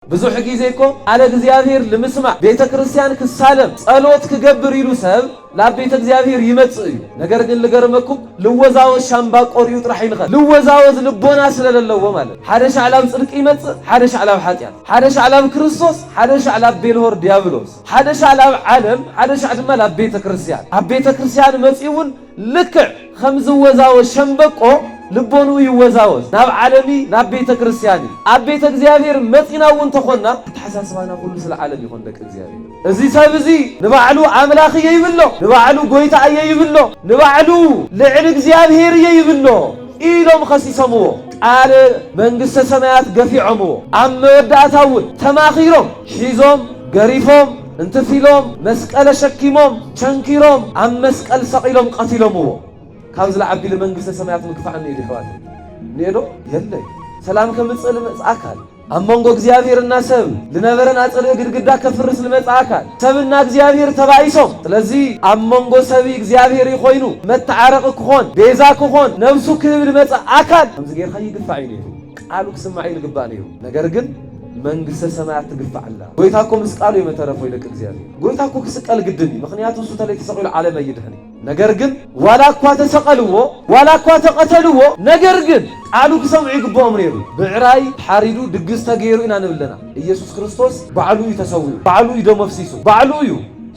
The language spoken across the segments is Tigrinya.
ብዙሕ ጊዜ እኮ አለ እግዚአብሔር ለመስማዕ ቤተ ክርስቲያን ክሳለም ጸሎት ክገብር ይሉ ሰብ ላብ ቤተ እግዚአብሔር ይመጽእ እዩ። ነገር ግን ልገርመኩም ልወዛወዝ ሻምባቆር ጥራሕ ይልኸ ልወዛወዝ ልቦና ስለሌለዎ ማለት ሓደ ሻዕላብ ጽድቂ ይመጽእ፣ ሓደ ሻዕላብ ኃጢአት፣ ሓደ ሻዕላብ ክርስቶስ፣ ሓደ ሻዕላብ ቤልሆር ዲያብሎስ፣ ሓደ ሻዕላብ ዓለም፣ ሓደ ሻዕ ድማ ላብ ቤተ ክርስቲያን ኣብ ቤተ ክርስቲያን መጽኡን ልክዕ ከምዝ ወዛወዝ ሸምበቆ ልቦኑ ይወዛወዝ ናብ ዓለሚ ናብ ቤተ ክርስቲያን ኣብ ቤተ እግዚአብሔር መጽናውን ተኾና ተሐሳስባና ሁሉ ስለ ዓለም ይኾን ደቂ እግዚአብሔር እዚ ሰብ እዚ ንባዕሉ አምላኽ ይብሎ ንባዕሉ ጎይታ ይብሎ ንባዕሉ ልዕል እግዚአብሔር ይብሎ ኢሎም ኸሲሰምዎ ቃል መንግሥተ ሰማያት ገፊዖምዎ ኣብ መወዳእታውን ተማኺሮም ሒዞም ገሪፎም እንትፊሎም መስቀል ሸኪሞም ቸንኪሮም ኣብ መስቀል ሰቂሎም ቀቲሎምዎ ካብዝ ለዓቢል መንግሥተ ሰማያት ምግፋዕኒ ኢሉ ሕዋት ኔዶ የለይ ሰላም ከምጽእ ልመጽእ ኣካል ኣብ መንጎ እግዚአብሔርና ሰብ ልነበረን ኣጽልእ ግድግዳ ከፍርስ ልመጽእ ኣካል ሰብና እግዚአብሔር ተባይሶም ስለዚ ኣብ መንጎ ሰብ እግዚአብሔር ይኾይኑ መተዓረቕ ክኾን ቤዛ ክኾን ነብሱ ክህብ ልመጽእ ኣካል ከምዚ ጌርካ ይግፋዕ እዩ ቃሉ ክስማዕ ይግባእ ነይሩ ነገር ግን መንግሥተ ሰማያት ትግፋዕላ ጎይታኮ ምስቃሉ የመተረፈው ይልቅ እግዚአብሔር ጎይታኮ ክስቀል ግድን ምክንያቱ እሱ ተለይ ተሰቂሉ ዓለም ይድህኒ ነገር ግን ዋላ እኳ ተሰቀልዎ ዋላ እኳ ተቀተልዎ ነገር ግን ቃሉ ክሰምዑ ይግባኦም ነይሩ ብዕራይ ሓሪዱ ድግስ ተገይሩ ኢና ንብለና ኢየሱስ ክርስቶስ ባዕሉ እዩ ተሰዊኡ ባዕሉ እዩ ደሙ አፍሲሱ ባዕሉ እዩ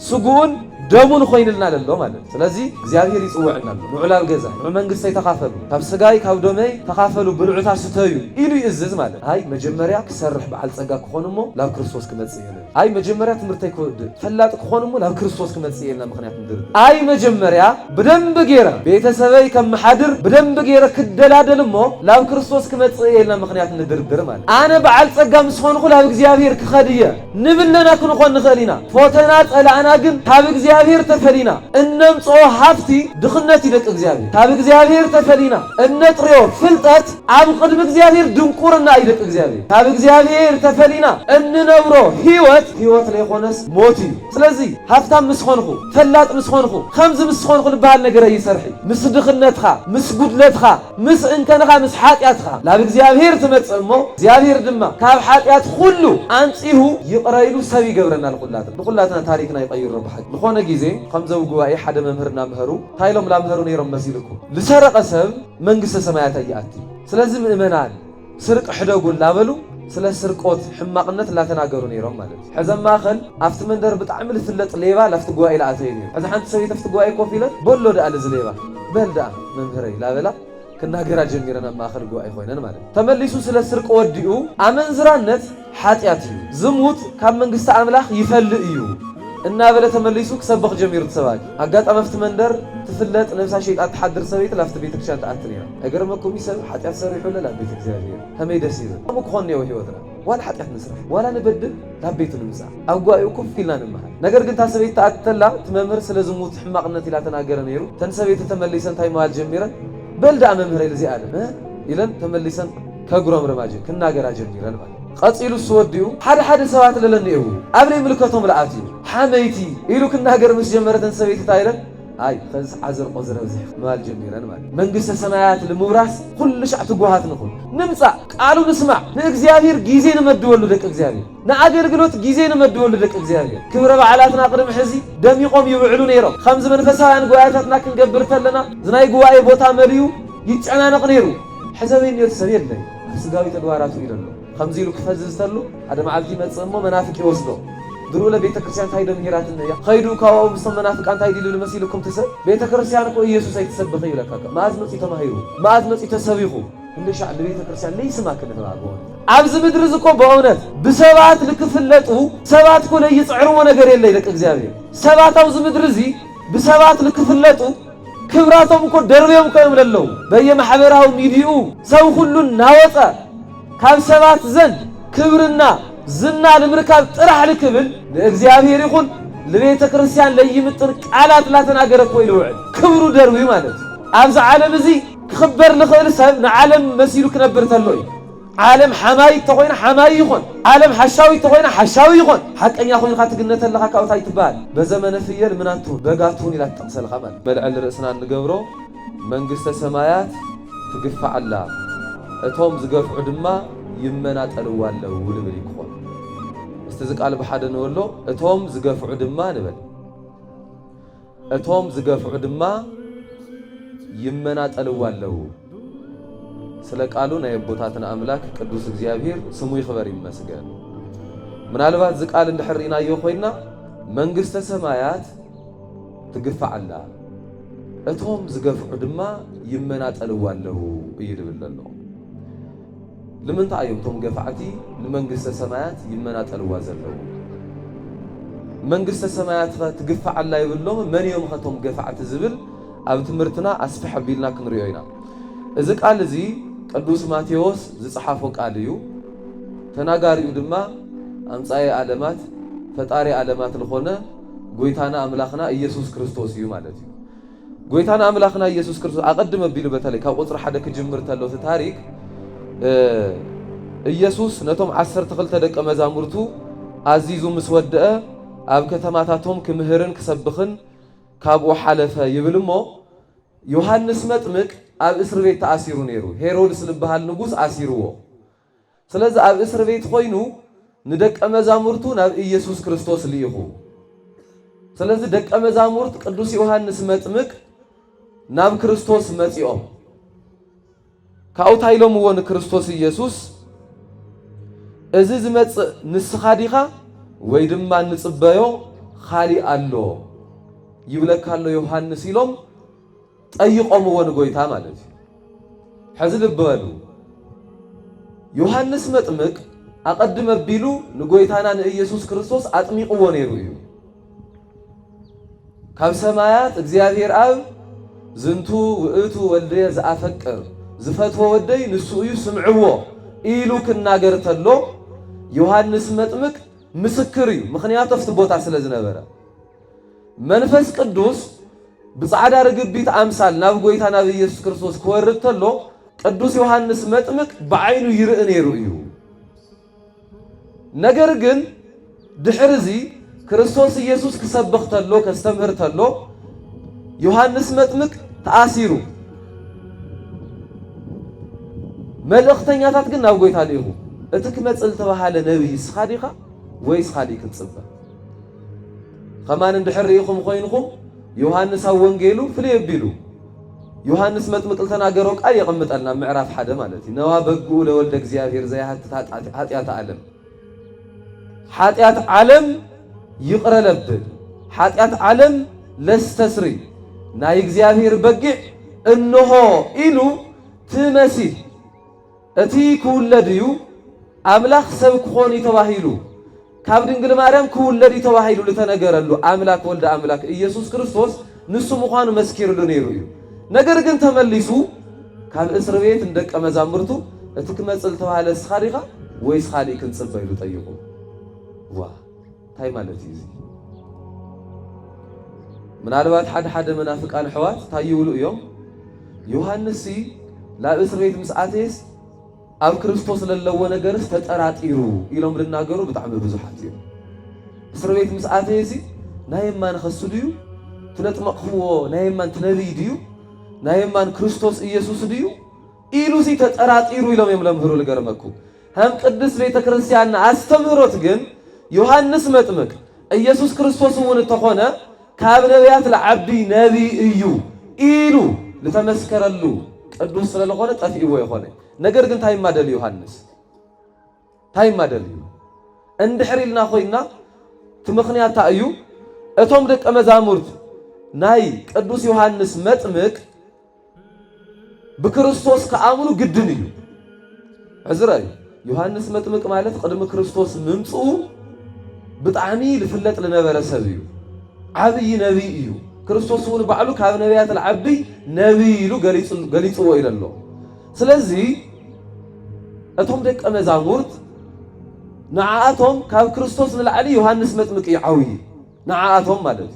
ስጉኡን ደሙን ኮይንልና ለሎ ማለት ስለዚ እግዚአብሔር ይጽውዕና ምዑላል ገዛ መንግሥተ ይተኻፈሉ ካብ ስጋይ ካብ ደመይ ተኻፈሉ ብልዑታ ስተዩ ኢሉ ይእዝዝ ማለት አይ መጀመሪያ ክሰርሕ በዓል ጸጋ ክኾንሞ ላብ ክርስቶስ ክመጽእ ይለ አይ መጀመሪያ ትምህርተይ ክወድ ፈላጥ ክኾንሞ ላብ ክርስቶስ ክመጽእ ይለና ምክንያት እንድር አይ መጀመሪያ በደንብ ገይረ ቤተሰበይ ከመሓድር በደንብ ገይረ ክደላደልሞ ላብ ክርስቶስ ክመጽእ ይለና ምክንያት እንድርድር ማለት አነ በዓል ጸጋ ምስኾንኩ ላብ እግዚአብሔር ክኸድየ ንብለና ክንኾን ንኽእሊና ፎተና ጸላእና ግን ካብ እግዚአብሔር ተፈሊና እነምጾ ሃፍቲ ድኽነት ይደቅ እግዚአብሔር ካብ እግዚአብሔር ተፈሊና እነጥሪዮ ፍልጠት ኣብ ቅድም እግዚአብሔር ድንቁርና ይደቅ እግዚአብሔር ካብ እግዚአብሔር ተፈሊና እንነብሮ ህይወት ለይኾነስ ሞት እዩ ስለዚ ሃፍታም ምስኾንኹ ፈላጥ ምስኾንኹ ከምዚ ምስኾንኹ ልበሃል ነገር ይሰርሒ ምስ ድኽነትኻ ምስ ጉድለትኻ ምስ እንከንኻ ምስ ሓጢአትኻ ላብ እግዚአብሔር ትመጽእ እሞ እግዚአብሔር ድማ ካብ ሓጢአት ሁሉ አንጺሁ ይቕረይሉ ሰብ ይገብረና ንኹላትና ታሪክና ይቀይሮ ብሓቂ ንኾነ ጊዜ ከምዘው ጉባኤ ሓደ መምህርና መህሩ ታይሎም ላምህሩ ነይሮም መሲልኩ ልሰረቀ ሰብ መንግሥተ ሰማያት ይኣቲ ስለዚ ምእመናን ስርቅ ሕደጉን ላበሉ ስለ ስርቆት ሕማቅነት ላተናገሩ ነይሮም ማለት ሕዘማ ኸል ኣብቲ መንደር ብጣዕሚ ልፍለጥ ሌባ ላፍቲ ጉባኤ ላኣተየ ነይሩ ሕዚ ሓንቲ ሰበይቲ ኣብቲ ጉባኤ ኮፍ ኢለን በሎ ደኣ ለዚ ሌባ በል ደኣ መምህረይ ላበላ ክናገራ ጀሚረን ኣብ ማእኸል ጉባኤ ኮይነን ማለት ተመሊሱ ስለ ስርቅ ወዲኡ ኣመንዝራነት ሓጢአት እዩ ዝሙት ካብ መንግሥቲ ኣምላኽ ይፈልእ እዩ እናበለ ተመሊሱ ክሰብኽ ጀሚሩ ተሰባኪ ኣጋጣሚ ኣብቲ መንደር ትፍለጥ ነብሳ ሸይጣን ተሓድር ሰበይቲ ላፍቲ ቤተ ክርስቲያን ተኣቲ ነይራ ኣይገርመኩም ሰብ ሓጢአት ሰሪሑ ላብ ቤተ እግዚአብሔር ከመይ ደስ ይብል ከምኡ ክኾን እኒአዎ ህይወትና ዋላ ሓጢአት ንስራሕ ዋላ ንበድል ላብ ቤቱ ንምጻእ ኣብ ጉባኤኡ ኮፍ ኢልና ንምሃል ነገር ግን እታ ሰበይቲ ተኣቲ ተላ እቲ መምህር ስለ ዝሙት ሕማቅነት ኢላ ተናገረ ነይሩ ተን ሰበይቲ ተመሊሰን እንታይ መባል ጀሚረን በል ደኣ መምህረይ ለዚ ኣለ ኢለን ተመሊሰን ከጉረም ረማጅ ክናገራ ጀሚረን ማለት ቀጺሉ ስወዲኡ ሓደ ሰባት ለለኒኡ ኣብ ለይ ምልከቶም ለኣትዩ ሓመይቲ ኢሉ ክናገር ምስ ጀመረተን ሰበይቲ ታይለን አይ ከዚ ዓዘር ቆዝረ ብዝሕ መባል ጀሚረን ማለት መንግሥተ ሰማያት ንምውራስ ኩሉ ሻዕ ትጓሃት ንኹን ንምጻእ ቃሉ ንስማዕ ንእግዚአብሔር ጊዜ ንመድበሉ ደቂ እግዚአብሔር ንኣገልግሎት ጊዜ ንመድበሉ ደቂ እግዚአብሔር ክብረ በዓላትና ቅድሚ ሕዚ ደሚቆም ይውዕሉ ነይሮም ከምዚ መንፈሳውያን ጉባኤታትና ክንገብር ተለና ዝናይ ጉባኤ ቦታ መልዩ ይጨናነቕ ነይሩ ሕዘበይ ነይሩ ሰብ የለይ ስጋዊ ተግባራቱ ኢለሎ ከምዚ ኢሉ ክፈዝዝ ተሉ ሓደ መዓልቲ ይመጽእ እሞ መናፍቅ ይወስዶ ድሮ ለቤተ ክርስቲያን ታይደ ምሄራት እንያ ኸይዱ ካው ምስም መናፍቃን ታይዲ ሉ ለመስይልኩም ተሰብ ቤተ ክርስቲያን እኮ ኢየሱስ አይተሰብኸ ይለካካ ማዝ መጽ ተማሂሩ ማዝ መጽ ተሰቢኹ እንደሻ ለቤተ ክርስቲያን ለይስማ ከነባጎ ኣብዚ ምድር ዝኮ በእውነት ብሰባት ልክፍለጡ ሰባት ኮለ ይጽዕርዎ ነገር የለ ይለቅ እግዚአብሔር ሰባት ኣብዚ ምድር እዚ ብሰባት ልክፍለጡ ክብራቶም እኮ ደርቤም ኮይም ለለው በየማህበራው ሚዲኡ ሰው ሁሉ ናወጣ ካብ ሰባት ዘንድ ክብርና ዝና ንምርካብ ጥራሕ ልክብል ለእግዚአብሔር ይኹን ለቤተ ክርስቲያን ለይምጥን ቃላት ላተናገረ ኮይሉ ውዕል ክብሩ ደርዊ ማለት ኣብዚ ዓለም እዚ ክኽበር ልኽእል ሰብ ንዓለም መሲሉ ክነብር ተሎ እዩ ዓለም ሓማይ ተኾይና ሓማይ ይኹን ዓለም ሓሻዊ ተኾይና ሓሻዊ ይኹን ሓቀኛ ኮይንካ ትግነተለካ ካብታ ይትበሃል በዘመነ ፍየል ምናቱ በጋቱን ኢላ ተጠቕሰልካ ማለት መልዕል ርእስና ንገብሮ መንግሥተ ሰማያት ትግፋዓላ እቶም ዝገፍዑ ድማ ይመናጠልዋለው ልብል ይኮን استزقال بحد نقوله اتهم زقفع دما نبل اتهم زقفع دما يمنات ألوالله سلك قالوا نيبوتاتنا أملاك قدوس እግዚአብሔር ስሙ ይخبر ይመስገን ምናልባት ዝቃል እንደحرينا يخوينا መንግስተ ሰማያት ትግፋዓላ እቶም ዝገፍዑ ድማ ይመናጠልዋለሁ ይልብለለው ለምን ታዩቶም ገፋዕቲ ለመንግስተ ሰማያት ይመናጠልዋ ዘለው መንግስተ ሰማያት ትግፋዓላ ይብሎም ማን يوم ኸቶም ገፋዕቲ ዝብል ኣብ ትምርትና አስፈሕ ቢልና ክንሪዮ ኢና እዚ ቃል እዚ ቅዱስ ማቴዎስ ዝጻሐፎ ቃል እዩ ተናጋሪው ድማ አምጻይ ዓለማት ፈጣሪ ዓለማት ለሆነ ጎይታና አምላኽና ኢየሱስ ክርስቶስ እዩ ማለት እዩ ጎይታና አምላኽና ኢየሱስ ክርስቶስ አቀድመ ቢሉ በተለይ ካብ ቁጥር 1 ክጅምር ተለው ታሪክ ኢየሱስ ነቶም 12 ደቀ መዛሙርቱ አዚዙ ምስወደአ ኣብ ከተማታቶም ክምህርን ክሰብኽን ካብኡ ሓለፈ ይብልሞ ዮሐንስ መጥምቅ ኣብ እስር ቤት ተኣሲሩ ነይሩ ሄሮድስ ልበሃል ንጉስ ኣሲርዎ ስለዚህ ኣብ እስር ቤት ኮይኑ ንደቀ መዛሙርቱ ናብ ኢየሱስ ክርስቶስ ልይኹ ስለዚህ ደቀ መዛሙርት ቅዱስ ዮሐንስ መጥምቅ ናብ ክርስቶስ መጽኦም ካውታይሎም ወን ክርስቶስ ኢየሱስ እዚ ዝመጽእ ንስኻ ዲኻ ወይ ድማ ንጽበዮ ኻሊ ኣሎ ይብለካሎ ዮሐንስ ኢሎም ጠይቆም ወን ጎይታ ማለት ሕዚ ልበሉ ዮሐንስ መጥምቅ አቀድመ ቢሉ ንጎይታና ንኢየሱስ ክርስቶስ አጥሚቅዎ ነይሩ እዩ ካብ ሰማያት እግዚአብሔር አብ ዝንቱ ውእቱ ወልደየ ዘአፈቅር ዝፈትዎ ወደይ ንሱ እዩ ስምዕዎ ኢሉ ክናገር ተሎ ዮሐንስ መጥምቅ ምስክር እዩ ምክንያቱ ፍት ቦታ ስለ ዝነበረ መንፈስ ቅዱስ ብጻዕዳ ርግቢት አምሳል ናብ ጎይታ ናብ ኢየሱስ ክርስቶስ ክወርድ ተሎ ቅዱስ ዮሐንስ መጥምቅ በዓይኑ ይርኢ ነይሩ እዩ ነገር ግን ድሕርዚ ክርስቶስ ኢየሱስ ክሰብኽ ተሎ ከስተምህር ተሎ ዮሐንስ መጥምቅ ተኣሲሩ መልእኽተኛታት ግን ናብ ጎይታ ልይኹ እቲ ክመጽል ተባሃለ ነብይ ስኻዲኻ ወይ ስኻዲ ክትጽበ ከማን እንድሕርኢኹም ኮይንኹም ዮሐንስ ኣብ ወንጌሉ ፍልይ ቢሉ ዮሐንስ መጥምቅ ተናገሮ ቃል ይቀምጣልና ምዕራፍ 1 ማለት ነዋ በጉ ለወልደ እግዚአብሔር ዘያህት ኃጢአት ዓለም ኃጢአት ዓለም ይቅረለብ ኃጢአት ዓለም ለስተስሪ ናይ እግዚአብሔር በጊዕ እንሆ ኢሉ ትመሲል እቲ ክውለድዩ አምላክ ሰብ ክኾን ይተባሂሉ ካብ ድንግል ማርያም ክውለድ ይተባሂሉ ለተነገረሉ አምላክ ወልደ አምላክ ኢየሱስ ክርስቶስ ንሱ ምዃኑ መስኪርሉ ነይሩ እዩ ነገር ግን ተመሊሱ ካብ እስር ቤት እንደቀ መዛሙርቱ እቲ ክመጽል ተባሃለ ስኻዲኻ ወይ ስኻዲ ክንጽበይሉ ጠይቁ ዋ ታይ ማለት እዩ ምናልባት ሓደ መናፍቃን ሕዋት ታይውሉ እዮም ዮሐንስ ላብ እስር ቤት ምስዓቴስ ኣብ ክርስቶስ ለለዎ ነገርስ ተጠራጢሩ ኢሎም ልናገሩ በጣም ብዙሓት እዮም እስር ቤት ምስዓቴስ ናይማን ኸስዱዩ ትነጥመቕዎ ናይማን ትነብይ ድዩ ናይማን ክርስቶስ ኢየሱስ ድዩ ኢሉሲ ተጠራጢሩ ኢሎም የምለምህሩ ልገርመኩ هم ቅድስ ቤተ ክርስቲያን አስተምህሮት ግን ዮሐንስ መጥምቅ ኢየሱስ ክርስቶስ ወን ተኾነ ካብ ነቢያት ለዓቢ ነቢ እዩ ኢሉ ለተመስከረሉ ቅዱስ ስለለኾነ ጠፊዎ ይኾነ ነገር ግን ታይ ማደል ዮሐንስ ታይ ማደል እንድሕሪልና ኮይና ትምኽንያታ እዩ እቶም ደቀ መዛሙርት ናይ ቅዱስ ዮሐንስ መጥምቅ በክርስቶስ ከአምኑ ግድን እዩ ዕዝራይ ዮሐንስ መጥምቅ ማለት ቅድም ክርስቶስ ምምጽኡ ብጣዕሚ ልፍለጥ ለነበረ ሰብ እዩ ዓብይ ነብይ እዩ ክርስቶስ ወን ባዕሉ ካብ ነቢያት ለዓቢ ነብይ ኢሉ ገሊጽዎ ኢለሎ ስለዚህ እቶም ደቀ መዛሙርት ንዓኣቶም ካብ ክርስቶስ ንላዕሊ ዮሐንስ መጥምቅ ይዓውይ ንዓኣቶም ማለት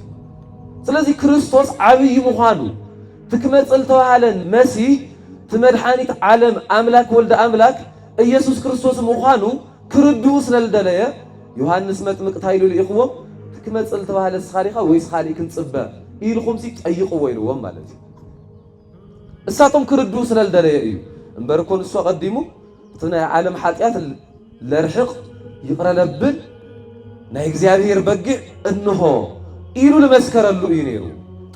ስለዚህ ክርስቶስ ዓብይ ምዃኑ ትክመጽል ተባሃለን መሲህ ትመድሓኒት ዓለም አምላክ ወልደ አምላክ ኢየሱስ ክርስቶስ ምዃኑ ክርድኡ ስለልደለየ ዮሐንስ መጥምቅ ታይሉ ልኢኽዎም ትክመጽል ተባሃለ ስኻዲኻ ወይ ስኻዲ ክንጽበ ኢልኹምሲ ጠይቁዎ ኢልዎም ማለት እሳቶም ክርድኡ ስለልደለየ እዩ እምበር ኮን እሱ ቀዲሙ እቲ ናይ ዓለም ኃጢአት ለርሕቕ ይቅረለብል ናይ እግዚአብሔር በግዕ እንሆ ኢሉ ለመስከረሉ እዩ ነይሩ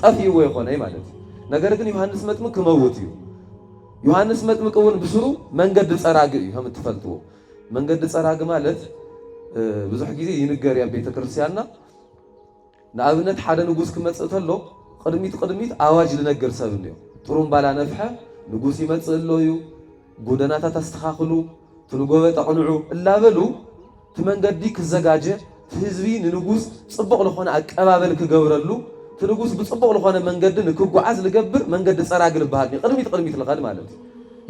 ጠፊው ይኾነ ማለት ነገር ግን ዮሐንስ መጥምቅ ክመውት እዩ ዮሐንስ መጥምቅ እውን ብስሩ መንገድ ጸራግ እዩ ከም ትፈልጥዎ መንገድ ጸራግ ማለት ብዙሕ ጊዜ ይንገር ያ ቤተ ክርስቲያንና ንኣብነት ሓደ ንጉስ ክመጽእ ተሎ ቅድሚት ኣዋጅ ልነገር ሰብ ነው ጥሩም ባላ ነፍሐ ንጉስ ይመጽእ ኣሎ እዩ ጎደናታት አስተኻኽሉ ትንጎበ ጠቕንዑ እላበሉ ትመንገዲ ክዘጋጀ ህዝቢ ንንጉስ ጽቡቕ ለኾነ አቀባበል ክገብረሉ ትንጉስ ብጽቡቕ ለኾነ መንገድ ንክጓዓዝ ልገብር መንገድ ጸራግ ልባሃል ቅድሚት ልኸድ ማለት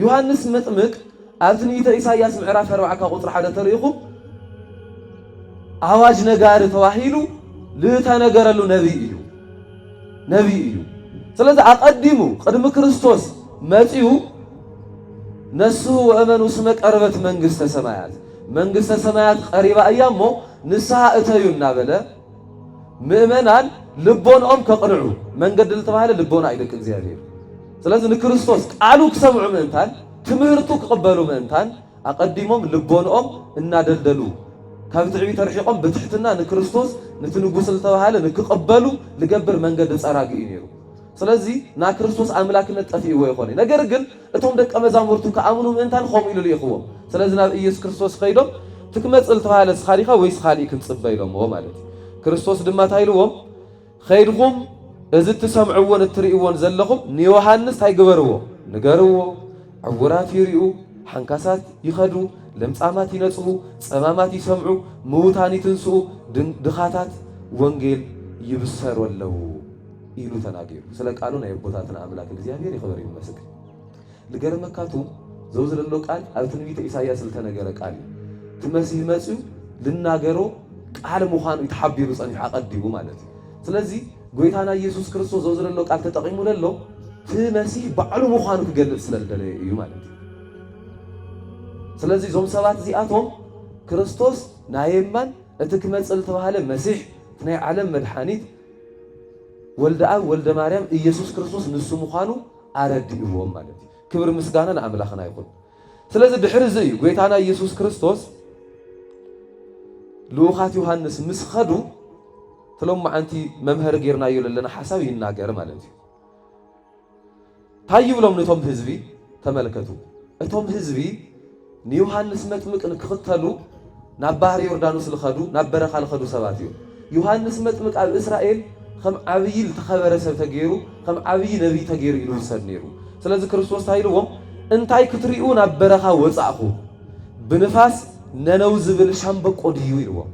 ዮሐንስ መጥምቅ ኣብ ትንቢተ ኢሳይያስ ምዕራፍ 40 ቁጥር 1 ተሪኹም አዋጅ ነጋሪ ተዋሂሉ ልተነገረሉ ነቢይ እዩ ስለዚህ አቀዲሙ ቅድሚ ክርስቶስ መጺኡ ነሱ ወእመኑ ስመ ቀርበት መንግስተ ሰማያት ቀሪባ እያሞ ንስሐ እተዩ እናበለ ምእመናን ልቦንኦም ከቅንዑ መንገድ ልተባሃለ ልቦና አይደቅ እግዚአብሔር ስለዚህ ንክርስቶስ ቃሉ ክሰምዑ ምእንታን ትምህርቱ ክቅበሉ ምእንታን አቀዲሞም ልቦንኦም እናደልደሉ ካብ ትዕቢት ተርሒቆም በትሕትና ንክርስቶስ ንትንጉስ ልተባሃለ ንክቅበሉ ልገብር መንገድ ጸራግ እዩ ነይሩ ስለዚህ ና ክርስቶስ አምላክነት ጠፊኡ ይኾነ ነገር ግን እቶም ደቀ መዛሙርቱ ከአምኑ ምእንታን ኸም ኢሉ ይኽዎም ስለዚህ ናብ ኢየሱስ ክርስቶስ ኸይዶም ትክመጽል ተባሃለ ስኻሪኻ ወይስ ኻሊእ ክንጽበይሎም ማለት ክርስቶስ ድማ ታይልዎም ኸይድኩም እዚ ትሰምዕዎን እትርእይዎን ዘለኹም ንዮሐንስ ታይግበርዎ ንገርዎ ዕውራት ይርኡ ሓንካሳት ይኸዱ ለምጻማት ይነጽሁ ጸማማት ይሰምዑ ምውታን ይትንስኡ ድኻታት ወንጌል ይብሰሩ አለው ኢሉ ተናገሩ ስለ ቃሉ ናይ ቦታትና አምላክ እግዚአብሔር ይኽበር ይመስገን ልገርመካቱ ዘውዝለሎ ቃል ኣብ ትንቢተ ኢሳይያስ ዝተነገረ ቃል ትመሲህ መጽኡ ልናገሮ ቃል ምዃኑ ይተሓቢሩ ጸኒሑ አቀዲሙ ማለት ስለዚህ ጎይታና ኢየሱስ ክርስቶስ ዘውዝለሎ ቃል ተጠቂሙ ለሎ ትመሲህ ባዕሉ ምዃኑ ክገልጽ ስለደለ እዩ ማለት ስለዚህ ዞም ሰባት እዚኣቶም ክርስቶስ ናየማን እቲ ክመጽል ተባሃለ መሲሕ ናይ ዓለም መድኃኒት ወልደ አብ ወልደ ማርያም ኢየሱስ ክርስቶስ ንሱ ምዃኑ አረድእዎም ማለት ክብር ምስጋና ለአምላኽና ይኹን ስለዚህ ድሕሪ እዚ እዩ ጎይታና ኢየሱስ ክርስቶስ ልኡኻት ዮሐንስ ምስ ኸዱ ትሎም ማዓንቲ መምህር ጌርናዮ ለለና ሓሳብ ይናገር ማለት እዩ ታይ ይብሎም ነቶም ህዝቢ ተመልከቱ እቶም ህዝቢ ንዮሐንስ መጥምቅ ንክኽተሉ ናብ ባህር ዮርዳኖስ ልኸዱ ናብ በረኻ ልኸዱ ሰባት እዩ ዮሐንስ መጥምቅ ኣብ እስራኤል ከም ዓብይ ልተኸበረ ሰብ ተገይሩ ከም ዓብይ ነቢይ ተገይሩ ኢሉ ይሰድ ነይሩ ስለዚህ ክርስቶስ ታይልዎም እንታይ ክትሪኡ ናብ በረኻ ወጻእኹ ብንፋስ ነነው ዝብል ሻምበቆ ድዩ ኢልዎም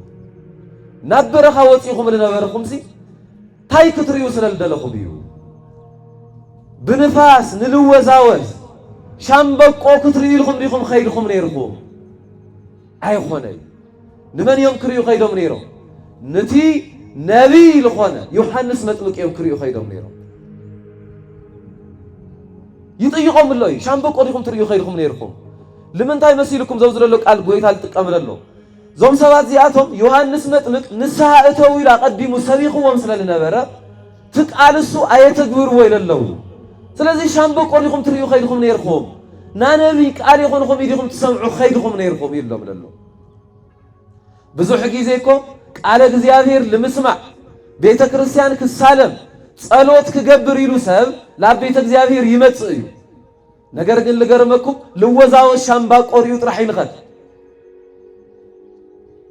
ናብ በረኻ ወፂኹም ልነበርኹምሲ ታይ ክትሪኡ ስለልደለኹም እዩ ብንፋስ ንልወዛወዝ ሻምበቆ ክትሪኡ ኢልኹም ዲኹም ኸይድኹም ነይርኹም ኣይኾነይ ንመን እዮም ክሪኡ ኸይዶም ነይሮም ነቲ ነቢይ ልኾነ ዮሐንስ መጥምቅ እዮም ክሪኡ ኸይዶም ነይሮም ይጥይቖም ኣሎ እዩ ሻምበቆ ዲኹም ትሪኡ ኸይድኹም ነይርኹም ንምንታይ መሲልኩም ዘውዝለሎ ቃል ጎይታ ልጥቀምለሎ ዞም ሰባት እዚኣቶም ዮሐንስ መጥምቅ ንስሓ እተው ኢሉ አቀዲሙ ሰቢኽዎም ስለልነበረ ትቃልሱ ኣየተግብርዎ ኢለለዉ ስለዚህ ሻምበቆ ዲኹም ትሪኡ ኸይድኹም ነይርኹም ና ነቢይ ቃል ይኹንኹም ኢዲኹም ትሰምዑ ኸይድኹም ነይርኹም ኢሎም ለሎ ብዙሕ ጊዜ እኮ ቃለ እግዚአብሔር ልምስማዕ ቤተ ክርስቲያን ክሳለም ጸሎት ክገብር ኢሉ ሰብ ላብ ቤተ እግዚአብሔር ይመጽእ እዩ ነገር ግን ልገርመኩም ልወዛወዝ ሻምበቆ ሪኡ ጥራሕ ይልኸድ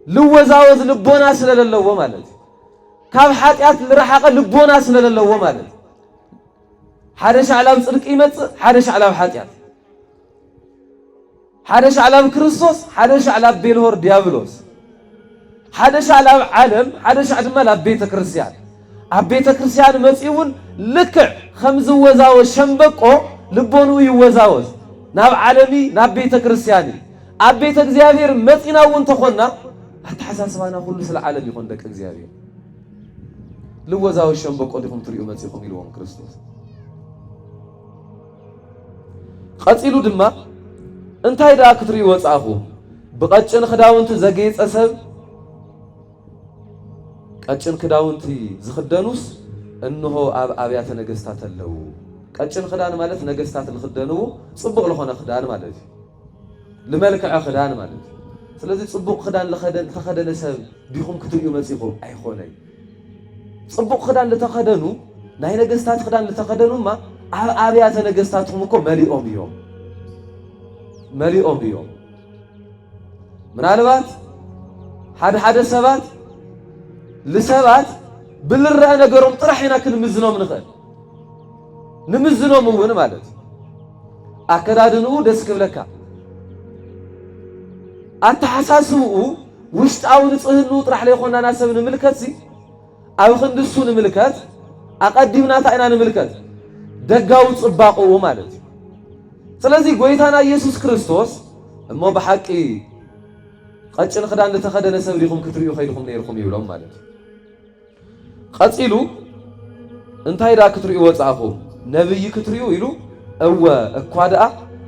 ልወዛወዝ ልቦና ስለለለዎ ማለት ካብ ኃጢአት ልረሓቐ ልቦና ስለለለዎ ማለት ሓደ ሻዕላብ ጽድቂ ይመጽእ ሓደ ሻዕላብ ኃጢአት ሓደ ሻዕላብ ክርስቶስ ሓደ ሻዕላብ ቤልሆር ዲያብሎስ ሓደ ሻዕላብ ዓለም ሓደ ሻዕ ድማ ላብ ቤተ ክርስቲያን ኣብ ቤተ ክርስቲያን መጺውን ልክዕ ከም ዝወዛወዝ ሸምበቆ ልቦኑ ይወዛወዝ ናብ ዓለሚ ናብ ቤተ ክርስቲያን ኣብ ቤተ እግዚአብሔር መጺና እውን ተኾና ኣተሓሳስባና ሁሉ ስለ ዓለም ይኾን ደቂ እግዚአብሔር ልወዛወዝ ሸምበቆ ዲኹም ትሪኡ መጺኹም ኢልዎም ክርስቶስ ቀጺሉ ድማ እንታይ ደኣ ክትሪኡ ወጻኹ ብቐጭን ክዳውንቲ ዘጌጸ ሰብ ቀጭን ክዳውንቲ ዝኽደኑስ እንሆ ኣብ ኣብያተ ነገስታት አለው ቀጭን ክዳን ማለት ነገስታት ልኽደንዎ ጽቡቕ ለኾነ ክዳን ማለት እዩ ልመልክዐ ክዳን ማለት ስለዚህ ጽቡቕ ክዳን ተኸደነ ሰብ ዲኹም ክትሪኡ መጺኹም ኣይኾነይ ጽቡቕ ክዳን ተኸደኑ ናይ ነገስታት ክዳን ተኸደኑማ ኣብ ኣብያተ ነገስታትኩም እኮ መሊኦም እዮም ምናልባት ሓደ ሰባት ለሰባት ብልረአ ነገሮም ጥራሕ ኢና ክንምዝኖም ንኽእል ንምዝኖም እውን ማለት ኣከዳድንኡ ደስ ክብለካ ኣተሓሳስብኡ ውሽጣዊ ንጽህንኡ ጥራሕ ለይኾናና ሰብ ንምልከት ኣብ ክንድሱ ንምልከት ኣቀዲምና ታይና ንምልከት ደጋው ጽባቕኡ ማለት ስለዚህ ጎይታና ኢየሱስ ክርስቶስ እሞ በሐቂ ቀጭን ክዳን ለተኸደነ ሰብ ዲኹም ክትሪኡ ኸይድኹም ነይርኩም ይብሎም ማለት ቀጺሉ እንታይ ዳ ክትሪኡ ወጻኹም ነብይ ክትሪኡ ኢሉ እወ እኳ ደኣ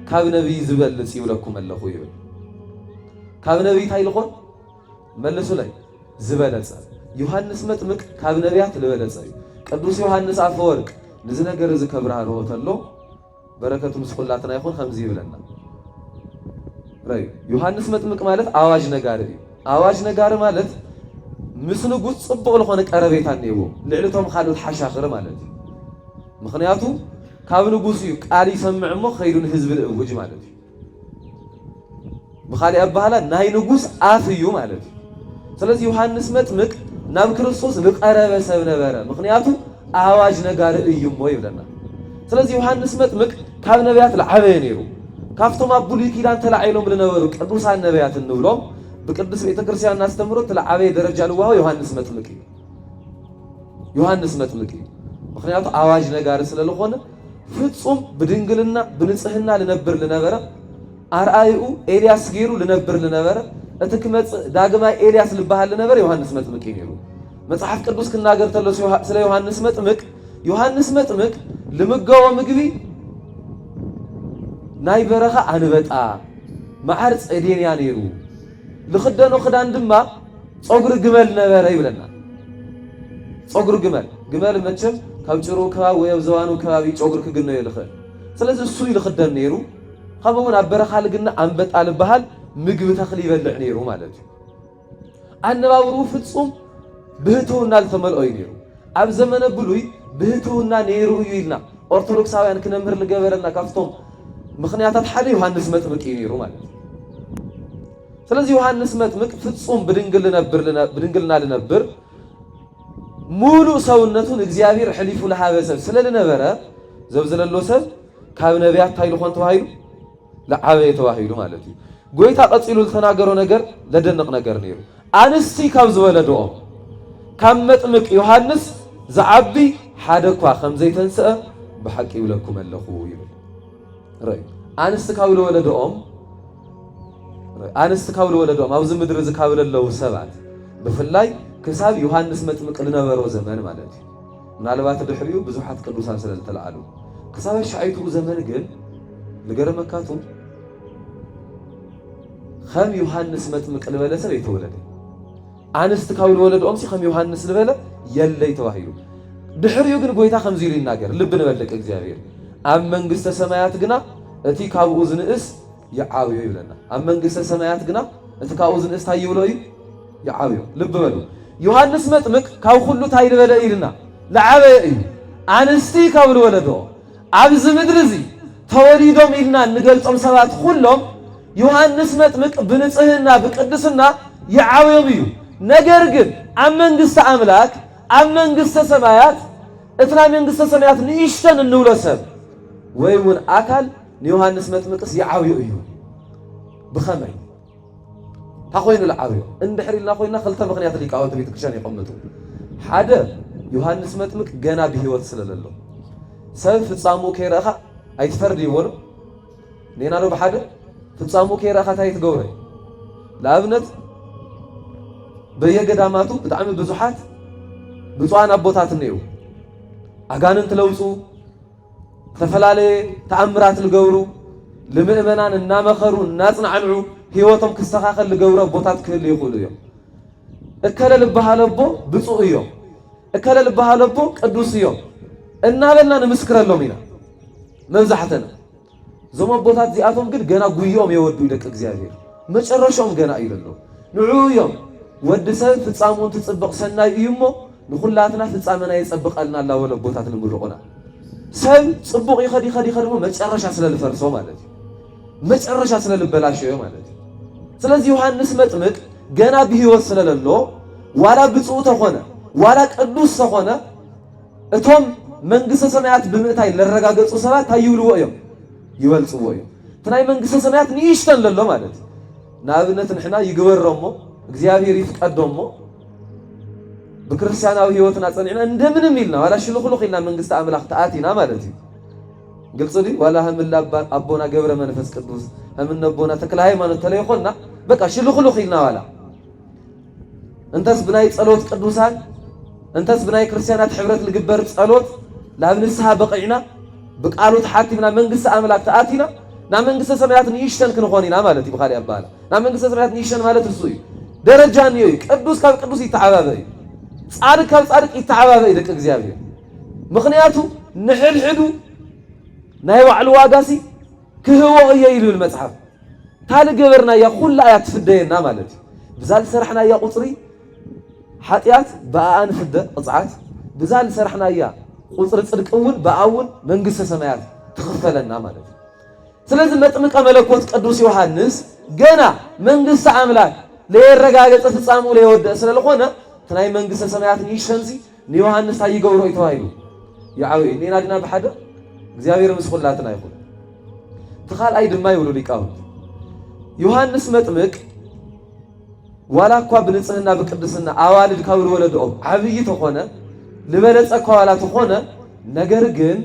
ካብ ነብይ ዝበልጽ ይብለኩም ኣለኹ ይብል ካብ ነብይ ታይ ልኾን መልሱ ላይ ዝበለጸ ዮሐንስ መጥምቅ ካብ ነቢያት ዝበለጸ ቅዱስ ዮሐንስ አፈወርቅ ንዝ ነገር ዝከብራሮ ተሎ በረከቱ ምስኩላትና ይኹን ከምዚ ይብለና ራይ ዮሐንስ መጥምቅ ማለት አዋጅ ነጋሪ አዋጅ ነጋሪ ማለት ምስ ንጉስ ጽቡቕ ለኾነ ቀረቤታ ነይዎ ልዕልቶም ካልኦት ሓሻኽር ማለት ምኽንያቱ ካብ ንጉስ እዩ ቃል ይሰምዕ እሞ ኸይዱን ህዝብ ልእውጅ ማለት ብኻሊእ ኣባህላ ናይ ንጉስ ኣፍ እዩ ማለት ስለዚህ ዮሐንስ መጥምቅ ናብ ክርስቶስ ልቀረበ ሰብ ነበረ ምኽንያቱ አዋጅ ነጋሪ እዩ እሞ ይብለና ስለዚህ ዮሐንስ መጥምቅ ካብ ነቢያት ለዓበየ ነይሩ ካፍቶም ኣብ ብሉይ ኪዳን ተላዒሎም ዝነበሩ ቅዱሳን ነቢያት እንብሎም በቅዱስ ቤተ ክርስቲያን እናስተምሮ ተላዓበየ ደረጃ ልዋው ዮሐንስ መጥምቅ ምኽንያቱ አዋጅ ነጋሪ ስለለኾነ ፍጹም ብድንግልና ብንጽህና ልነብር ልነበረ አርአዩ ኤልያስ ገይሩ ልነብር ልነበረ እትክመጽ ዳግማይ ኤልያስ ልባሃል ልነበረ ዮሐንስ መጥምቅ ነይሩ መጽሐፍ ቅዱስ ክናገር ተሎ ስለ ዮሐንስ መጥምቅ ልምገቦ ምግቢ ናይ በረኻ አንበጣ መዓር ጸዴንያ ነይሩ ልኽደኖ ክዳን ድማ ጸጉር ግመል ነበረ ይብለና ጸጉር ግመል መቸም ካብ ጭሩ ከባቢ ወይ ኣብ ዘዋኑ ከባቢ ጸጉር ክግነዮ ይልኽእል ስለዚህ እሱ ይልኽደን ነይሩ ከምኡውን ኣብ በረኻ ልግና አንበጣ ልባሃል ምግቢ ተኽሊ ይበልዕ ነይሩ ማለት እዩ ኣነባብሩ ፍጹም ብህትውና ልተመልኦ እዩ ነይሩ ኣብ ዘመነ ብሉይ ብህትውና ነይሩ እዩ ኢልና ኦርቶዶክሳውያን ክነምህር ልገበረና ካብቶም ምኽንያታት ሓደ ዮሐንስ መጥምቅ እዩ ነይሩ ማለት ስለዚህ ዮሐንስ መጥምቅ ፍጹም ብድንግልና ልነብር ሙሉእ ሰውነቱን እግዚአብሔር ሕሊፉ ለሃበ ሰብ ስለልነበረ ዘብዝለሎ ሰብ ካብ ነቢያት ታይ ልኾን ተባሂሉ ለዓበየ ተባሂሉ ማለት እዩ ጎይታ ቀጺሉ ዝተናገሮ ነገር ለደንቕ ነገር ነይሩ አንስቲ ካብ ዝበለድኦም ካብ መጥምቅ ዮሐንስ ዝዓቢ ሓደ እኳ ከም ዘይተንስአ ብሓቂ ይብለኩም ኣለኹ ይብል ራይ አንስቲ ካብ ዝወለድኦም ኣብዚ ምድሪ ዝካብለለው ሰባት ብፍላይ ክሳብ ዮሐንስ መጥምቅ ዝነበሮ ዘመን ማለት እዩ ምናልባት ድሕሪኡ ብዙሓት ቅዱሳን ስለዝተለዓሉ ክሳብ ሻዓይቱ ዘመን ግን ልገረመካቱ ከም ዮሐንስ መጥምቅ ዝበለ ሰብ የተወለደ አንስቲ ካብ ዝወለድኦም ከም ዮሐንስ ዝበለ የለይ ተባሂሉ ድሕሪኡ ግን ጎይታ ከምዚ ኢሉ ይናገር ልብ ንበልቅ እግዚአብሔር ኣብ መንግስተ ሰማያት ግና እቲ ካብኡ ዝንእስ ይዓብዮ ይብለና ኣብ መንግስተ ሰማያት ግና እቲ ካብኡ ዝንእስ ታይ ይብሎ እዩ ይዓብዮ ልብ በሉ ዮሐንስ መጥምቅ ካብ ኩሉ ታይ ዝበለ ኢልና ለዓበየ እዩ አንስቲ ካብ ዝወለድኦም ኣብዚ ምድሪ እዚ ተወሊዶም ኢልና ንገልጾም ሰባት ኩሎም ዮሐንስ መጥምቅ ብንጽህና ብቅድስና ይዓብዮም እዩ ነገር ግን ኣብ መንግስተ አምላክ ኣብ መንግስተ ሰማያት እትና መንግስተ ሰማያት ንእሽተን እንብሎ ሰብ ወይ እውን ኣካል ንዮሐንስ መጥምቅስ ይዓብዮ እዩ ብኸመይ ታኾይኑ ለዓብዮ እንድሕሪልና ኮይና ክልተ ምኽንያት ሊቃውንት ቤተ ክርስቲያን ይቐምጡ ሓደ ዮሐንስ መጥምቅ ገና ብሂወት ስለለሎ ሰብ ፍጻሙ ከይረኻ ኣይትፈርድ ይብሎ ኔና ዶ ብሓደ ፍጻሙ ከይረኻ ታይ ትገብሮ ለኣብነት በየገዳማቱ ብጣዕሚ ብዙሓት ብፁዓን ኣቦታት እኔው ኣጋንንት ለውፁ ተፈላለየ ተኣምራት ዝገብሩ ንምእመናን እናመኸሩ እናጽናዕንዑ ህይወቶም ክስተኻኸል ዝገብሩ ኣቦታት ክህሉ ይኽእሉ እዮም እከለ ልበሃል ኣቦ ብፁዕ እዮም እከለ ልበሃል ኣቦ ቅዱስ እዮም እናበልና ንምስክረሎም ኢና መብዛሕተና እዞም ኣቦታት እዚኣቶም ግን ገና ጉዮኦም የወዱ ደቂ እግዚአብሔር መጨረሻውም ገና ይለሎ ንዑዮም ወድ ሰብ ፍጻሙን ትጽብቕ ሰናይ እዩሞ ንኹላትና ፍጻመና ይጸብቀልና አላ ወለ ቦታት ንምርቆና ሰብ ጽቡቕ ይኸዲ ሞ መጨረሻ ስለልፈርሶ ማለት መጨረሻ ስለልበላሽዮ ማለት ስለዚህ ዮሐንስ መጥምቅ ገና በህይወት ስለለሎ ዋላ ብፁዕ ተኾነ ዋላ ቅዱስ ተኾነ እቶም መንግስተ ሰማያት ብምእታይ ለረጋገጹ ሰባት ታይብልዎ እዮም ይበልጽዎ እዮም ትናይ መንግስተ ሰማያት ንይሽተን ለሎ ማለት ናብነት ንሕና ይግበሮሞ እግዚአብሔር ይፍቀዶሞ በክርስቲያናዊ ህይወትና ጸኒዕና እንደምንም ይልና ዋላ ሽልኹልኽ ኢልና መንግስተ አምላክ ተአቲና ማለት እዩ ግልጽ ዲ ዋላ ህምላ አቦና ገብረ መንፈስ ቅዱስ ህምነቦና ተክለ ሃይማኖት ተለይኾና በቃ ሽልኹልኽ ኢልና ዋላ እንተስ ብናይ ጸሎት ቅዱሳን እንተስ ብናይ ክርስቲያናት ሕብረት ልግበር ጸሎት ላብንስሃ በቂዕና በቃሉት ሓቲምና መንግስተ አምላክ ተአቲና ና መንግስተ ሰማያት ንይሽተን ክንኾኒና ማለት እዩ በኻሊ አባላ ና መንግስተ ሰማያት ንይሽተን ማለት እሱ እዩ ደረጃ ንዩ ቅዱስ ካብ ቅዱስ ይተዓባበይ ጻድቅ ካብ ጻድቅ ይተዓባበይ ደቂ እግዚአብሔር ምኽንያቱ ንሕልሕዱ ናይ ባዕሉ ዋጋሲ ክህቦ እየ ይብል መጽሓፍ ታል ገበርና ያ ኩላ አያ ትፍደየና ማለት ብዛል ሰራሕና ያ ቁጽሪ ኃጢአት በአን ፍደ ቅጽዓት ብዛል ሰራሕና ያ ቁጽሪ ጽድቅውን በአውን መንግስተ ሰማያት ትኽፈለና ማለት ስለዚህ መጥምቀ መለኮት ቅዱስ ዮሐንስ ገና መንግስተ አምላክ ለየረጋገጸ ፍጻሙ ለይወደእ ስለለኾነ ትናይ መንግስተ ሰማያት ንይሽተንሲ ንዮሐንስ ታይገብሮ ይተዋይሉ ያዓዊ ኔና ድና በሓደ እግዚአብሔር ምስኹላትና ይኹን ተኻልአይ ድማ ይብሉ ሊቃውንት ዮሐንስ መጥምቅ ዋላ እኳ ብንጽህና በቅድስና አዋልድ ካብ ወለዶኦም ዓብይ ተኾነ ልበለጸ ዋላ ተኾነ ነገር ግን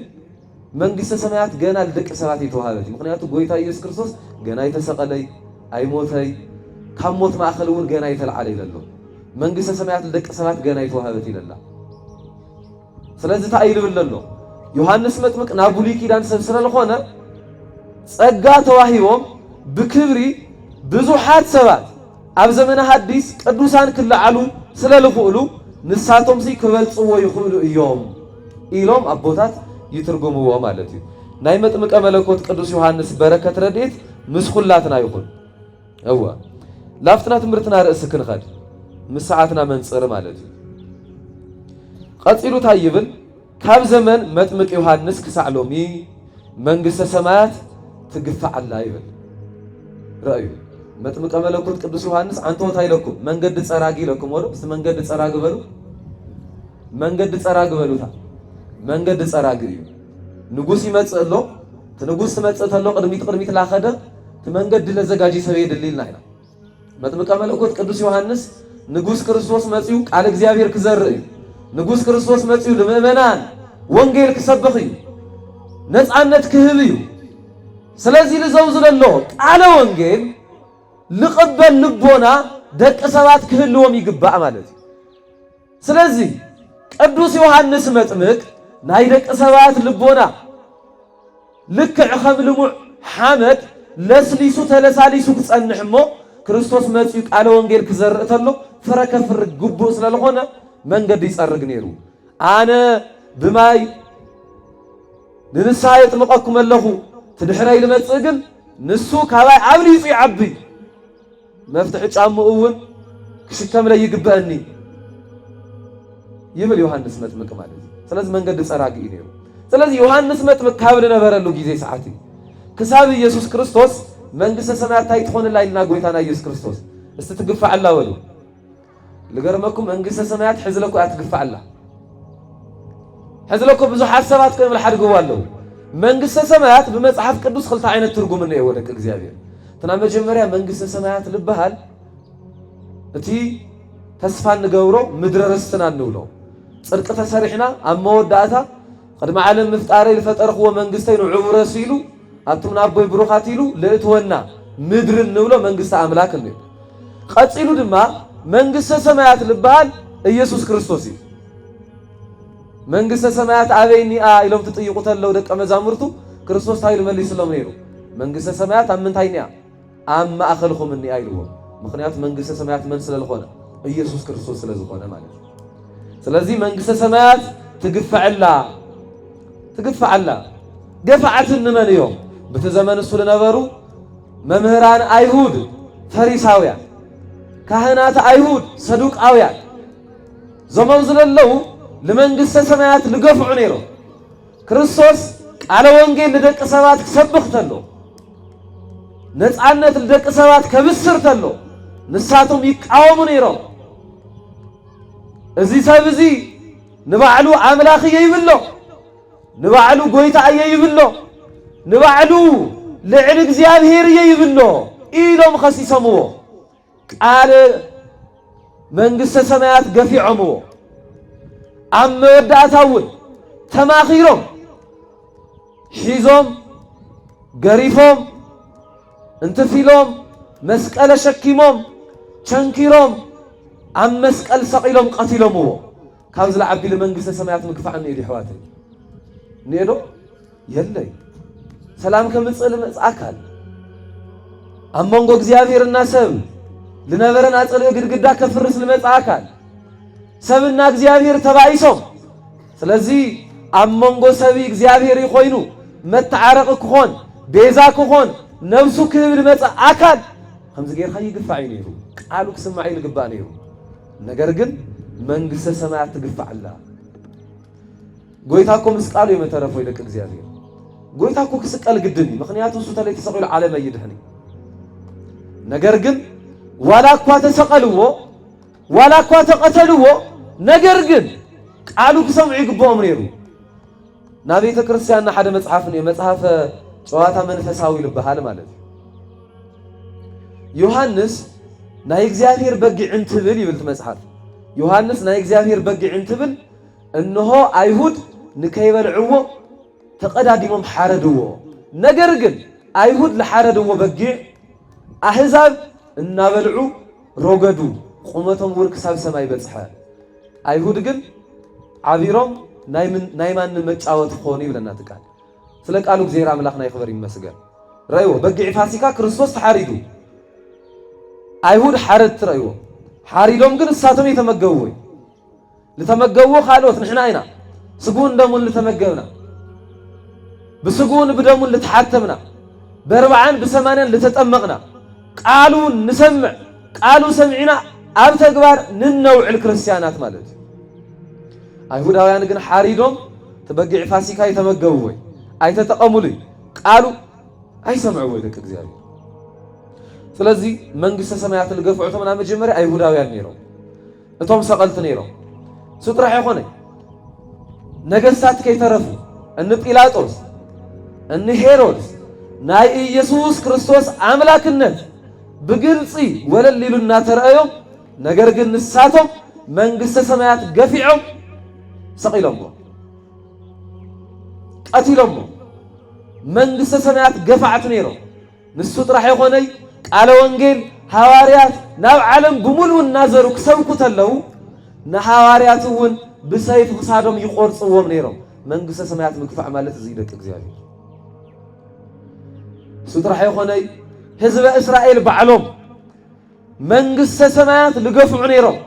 መንግስተ ሰማያት ገና ለደቂ ሰባት ይተዋሃበት ምክንያቱ ጎይታ ኢየሱስ ክርስቶስ ገና ይተሰቀለይ አይሞተይ ካብ ሞት ማእኸል እውን ገና ይተልዓለ ይለሎ መንግስተ ሰማያት ለደቂ ሰባት ገና ይተዋሃበት ይለላ ስለዚህ ታይልብለሎ ዮሐንስ መጥምቅ ናቡሊ ኪዳን ሰብ ስለለኾነ ጸጋ ተዋሂቦም ብክብሪ ብዙሓት ሰባት ኣብ ዘመነ ሐዲስ ቅዱሳን ክለዓሉ ስለልኽእሉ ንሳቶም ሲ ክበልጽዎ ይኽእሉ እዮም ኢሎም አቦታት ይትርጉምዎ ማለት እዩ ናይ መጥምቀ መለኮት ቅዱስ ዮሐንስ በረከት ረድኤት ምስኹላትና ይኹን እዋ ላፍትና ትምህርትና ርእስ ክንኸድ ምስዓትና መንጽር ማለት እዩ ቀጺሉ ታይብል ካብ ዘመን መጥምቅ ዮሐንስ ክሳዕ ሎሚ መንግስተ ሰማያት ትግፋዓላ ይብል ረአዩ መጥምቀ መለኮት ቅዱስ ዮሐንስ አንተውታ ይለኩም መንገድ ጸራጊ ይለኩም ወሎ እስቲ መንገድ ጸራጊ በሉ መንገድ ጸራጊ በሉታ መንገድ ጸራጊ እዩ ንጉስ ይመጽእ ሎ ንጉስ ትመጽእ ተሎ ቅድሚት ላኸደ መንገድ ለዘጋጂ ሰብ ይድልልና ኢና መጥምቀ መለኮት ቅዱስ ዮሐንስ ንጉስ ክርስቶስ መጽኡ ቃል እግዚአብሔር ክዘርእ ንጉስ ክርስቶስ መጽኡ ለምእመናን ወንጌል ክሰብኽ እዩ ነጻነት ክህብ እዩ ስለዚህ ልዘውዝለሎ ቃለ ወንጌል ልቅበል ልቦና ደቂ ሰባት ክህልዎም ይግባእ ማለት እዩ ስለዚህ ቅዱስ ዮሐንስ መጥምቅ ናይ ደቂ ሰባት ልቦና ልክዕ ከም ልሙዕ ሓመድ ለስሊሱ ተለሳሊሱ ክጸንሕ እሞ ክርስቶስ መጽኡ ቃለ ወንጌል ክዘርእ ተሎ ፍረከፍር ግቡእ ስለለኾነ መንገዲ ይጸርግ ነይሩ አነ ብማይ ንንስሓ የጥምቐኩም ኣለኹ ትድሕረይ ልመጽእ ግን ንሱ ካባይ ዓብሊፁ ይዓቢ መፍትሒ ጫምኡ እውን ክሽከምለይ ይግበአኒ ይብል ዮሐንስ መጥምቅ ማለት እዩ ስለዚህ መንገዲ ጸራጊ እዩ ነይሩ ስለዚህ ዮሐንስ መጥምቅ ካብ ዝነበረሉ ጊዜ ሰዓት እዩ ክሳብ ኢየሱስ ክርስቶስ መንግስተ ሰማያት ታይ ትኾንላ ኢልና ጎይታና ኢየሱስ ክርስቶስ እስቲ ትግፋዓላ በሉ ልገርመኩም መንግስተ ሰማያት ሕዝለኩ አትግፋዓላ ሕዝለኩ ብዙሓት ሰባት ከም ልሓድግዎ ኣለዉ መንግስተ ሰማያት በመጽሐፍ ቅዱስ ክልተ ዓይነት ትርጉም ነው ወደቅ እግዚአብሔር ተና መጀመሪያ መንግስተ ሰማያት ልበሃል እቲ ተስፋ ንገብሮ ምድረ ርስትና ንብሎ ጽድቅ ተሰሪሕና ኣብ መወዳእታ ቅድመ ዓለም ምፍጣረ ልፈጠርኽዎ መንግስተይ ንዕቡረስ ኢሉ አቱና አቦይ ብሩኻት ኢሉ ለእትወና ምድር ንብሎ መንግስተ አምላክ ነው ቀጺሉ ድማ መንግስተ ሰማያት ልበሃል ኢየሱስ ክርስቶስ እዩ መንግስተ ሰማያት አበይኒአ ኢሎም ትጥይቁት አለው ደቀ መዛሙርቱ ክርስቶስ ታይል መልስሎም ነይሩ መንግስተ ሰማያት አምንታይኒያ አም ማእኸልኩም እኒ አይልዎ ምክንያቱ መንግስተ ሰማያት መን ስለልኾነ ኢየሱስ ክርስቶስ ስለዝኾነ ማለት ስለዚህ መንግስተ ሰማያት ትግፋዓላ ገፋዓትን ንመን እዮም በተዘመን እሱ ለነበሩ መምህራን አይሁድ ፈሪሳውያን ካህናት አይሁድ ሰዱቃውያን ዘመው ዘለለው ለመንግስተ ሰማያት ልገፍዑ ነይሮ ክርስቶስ ቃለ ወንጌል ለደቀ ሰባት ክሰብኽ ተሎ ነፃነት ለደቀ ሰባት ከብስር ተሎ ንሳቶም ይቃወሙ ነይሮ እዚ ሰብ እዚ ንባዕሉ አምላኽ ይብሎ ንባዕሉ ጎይታ ይብሎ ንባዕሉ ልዕል እግዚአብሔር ይብሎ ኢሎም ኸሲሰምዎ ቃል መንግስተ ሰማያት ገፊዖምዎ ኣብ መወዳእታውን ተማኺሮም ሒዞም ገሪፎም እንትፊሎም መስቀል ሸኪሞም ቸንኪሮም ኣብ መስቀል ሰቂሎም ቀቲሎምዎ ካብ ዝለዓቢ ለመንግስተ ሰማያት ምግፋዕ ነይዱ ሕዋተይ ነይዶ የለይ ሰላም ከምጽል መጽአካል ኣብ መንጎ እግዚአብሔርና ሰብ ለነበረን አጽል ግድግዳ ከፍርስ ለመጽአካል ሰብና እግዚአብሔር ተባይሶም ስለዚህ ኣብ መንጎ ሰብ እግዚአብሔር ይኾይኑ መተዓረቅ ክኾን ቤዛ ክኾን ነፍሱ ክብል መጽአካል ከምዚ ጌርካ ይግፋዕ ነይሩ ቃሉ ክስማዕ ይግባእ ነይሩ ነገር ግን መንግስተ ሰማያት ትግፋዕላ ጎይታኮ መስቃሉ የመተረፈው ይደቅ እግዚአብሔር ጎይታኮ ክስቀል ግድኒ ምክንያቱ እሱ ተለይ ተሰቂሉ ዓለም ይድህኒ ነገር ግን ዋላኳ ተሰቀልዎ ዋላኳ ተቀተልዎ ነገር ግን ቃሉ ክሰምዑ ይግባኦም ነይሩ ናብ ቤተ ክርስቲያንና ሓደ መጽሐፍ ነው መጽሐፈ ጨዋታ መንፈሳዊ ልበሃል ማለት ዮሐንስ ናይ እግዚአብሔር በጊዕ እንትብል ይብል መጽሐፍ ዮሐንስ ናይ እግዚአብሔር በጊዕ እንትብል እነሆ አይሁድ ንከይበልዕዎ ተቀዳዲሞም ሓረድዎ ነገር ግን አይሁድ ለሓረድዎ በጊዕ አሕዛብ እናበልዑ ሮገዱ ቁመቶም ወርክሳብ ሰማይ በጽሐ አይሁድ ግን ዓቢሮም ናይ ማን መጫወት ኾኑ ይብለና ተቃል ስለ ቃሉ እግዚአብሔር አምላክ ናይ ክብር ይመስገን ረይዎ በጊዕ ፋሲካ ክርስቶስ ተሓሪዱ አይሁድ ሓረድ ትረይዎ ሓሪዶም ግን እሳቶም የተመገቡ ወይ ለተመገቡ ኻልኦት ንሕና አይና ስጉን ደሙን ለተመገብና በስጉን በደሙን ለተሓተምና በርባዓን በሰማንያን ለተጠመቅና ቃሉ ንሰምዕ ቃሉ ሰምዒና ኣብ ተግባር ንነውዕል ክርስቲያናት ማለት አይሁዳውያን ግን ሓሪዶም ተበጊዕ ፋሲካ የተመገቡ ወይ አይተጠቀሙልኝ ቃሉ አይሰምዑ ወይ ደቅ እግዚአብሔር ስለዚህ መንግስተ ሰማያት ለገፍዑ ተመና መጀመሪያ አይሁዳውያን ነይሮም እቶም ሰቀልት ነይሮም ሱጥራህ ይኾነ ነገስታት ከይተረፉ እነ ጲላጦስ እነ ሄሮድስ ናይ ኢየሱስ ክርስቶስ አምላክነት በግልጽ ወለል ሊሉና ተራእዮም ነገር ግን ንሳቶም መንግስተ ሰማያት ገፊዖም ሰቂሎም ቀቲሎም መንግስተ ሰማያት ገፋዕት ነይሮም ንሱ ጥራህ ይኾነ ቃለ ወንጌል ሐዋርያት ናብ ዓለም ብሙሉእ እናዘሩ ክሰብኩ ተለው ንሐዋርያቱን ብሰይፍ ክሳዶም ይቆርጽዎም ነይሮም መንግስተ ሰማያት ምግፋዕ ማለት እዚ ደቅ እግዚአብሔር ሱጥራህ ይኾነ ህዝበ እስራኤል ባዕሎም መንግስተ ሰማያት ልገፍዑ ነይሮም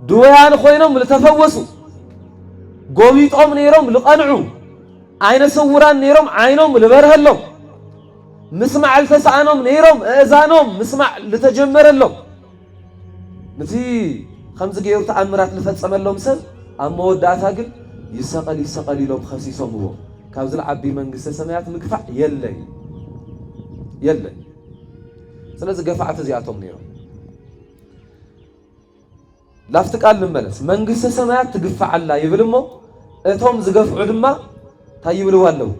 ድውያን ኮይኖም ለተፈወሱ ጎቢጦም ነይሮም ለቀንዑ አይነ ስውራን ነይሮም አይኖም ለበርህሎም مسمع التسعانهم نيرهم اذانهم مسمع لتجمرلهم نتي خمس جيور تأمرات لفتصملهم سب اما ودعتها قل يسقل لهم خسيسهم هو كابز العبي منقص السمايات مقفع يلي سلازي قفعت زياتهم نيرهم لافتك قال نملس منقص السمايات تقفع الله يبلمو اتهم زقفعوا دما تايبلوا والو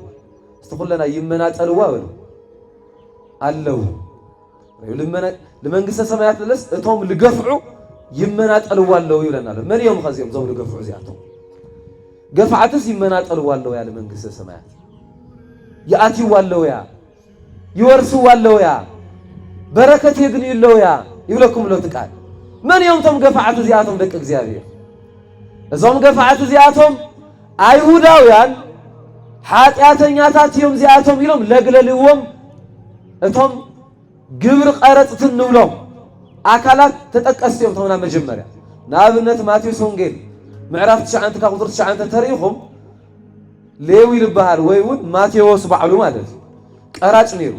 استقول لنا يمنات الواولو አለው ለመንግስተ ሰማያት ለስ እቶም ልገፍዑ ይመናጠልዋለው ይለናል ማን يوم ከዚያም ዘው ልገፍዑ ዚያቶም ገፍዓትስ ይመናጠልዋለው ያለ መንግስተ ሰማያት ያአቲዋለው ያ ይወርሱዋለው ያ በረከት ይግኒለው ያ ይብለኩም ለተቃል ማን يوم ተም ገፍዓት ዚያቶም ደቅ እግዚአብሔር እዞም ገፍዓት ዚያቶም አይሁዳውያን ኃጢአተኛታት يوم ዚያቶም ይሎም ለግለልዎም እቶም ግብር ቀረጽትን ንብሎም አካላት ተጠቀስዮም ተውና መጀመሪያ ናብነት ማቴዎስ ወንጌል ምዕራፍ 9 ከቁጥር 9 ተሪኹም ሌዊ ልባሃል ወይውን ማቴዎስ ባዕሉ ማለት ቀራጭ ነይሩ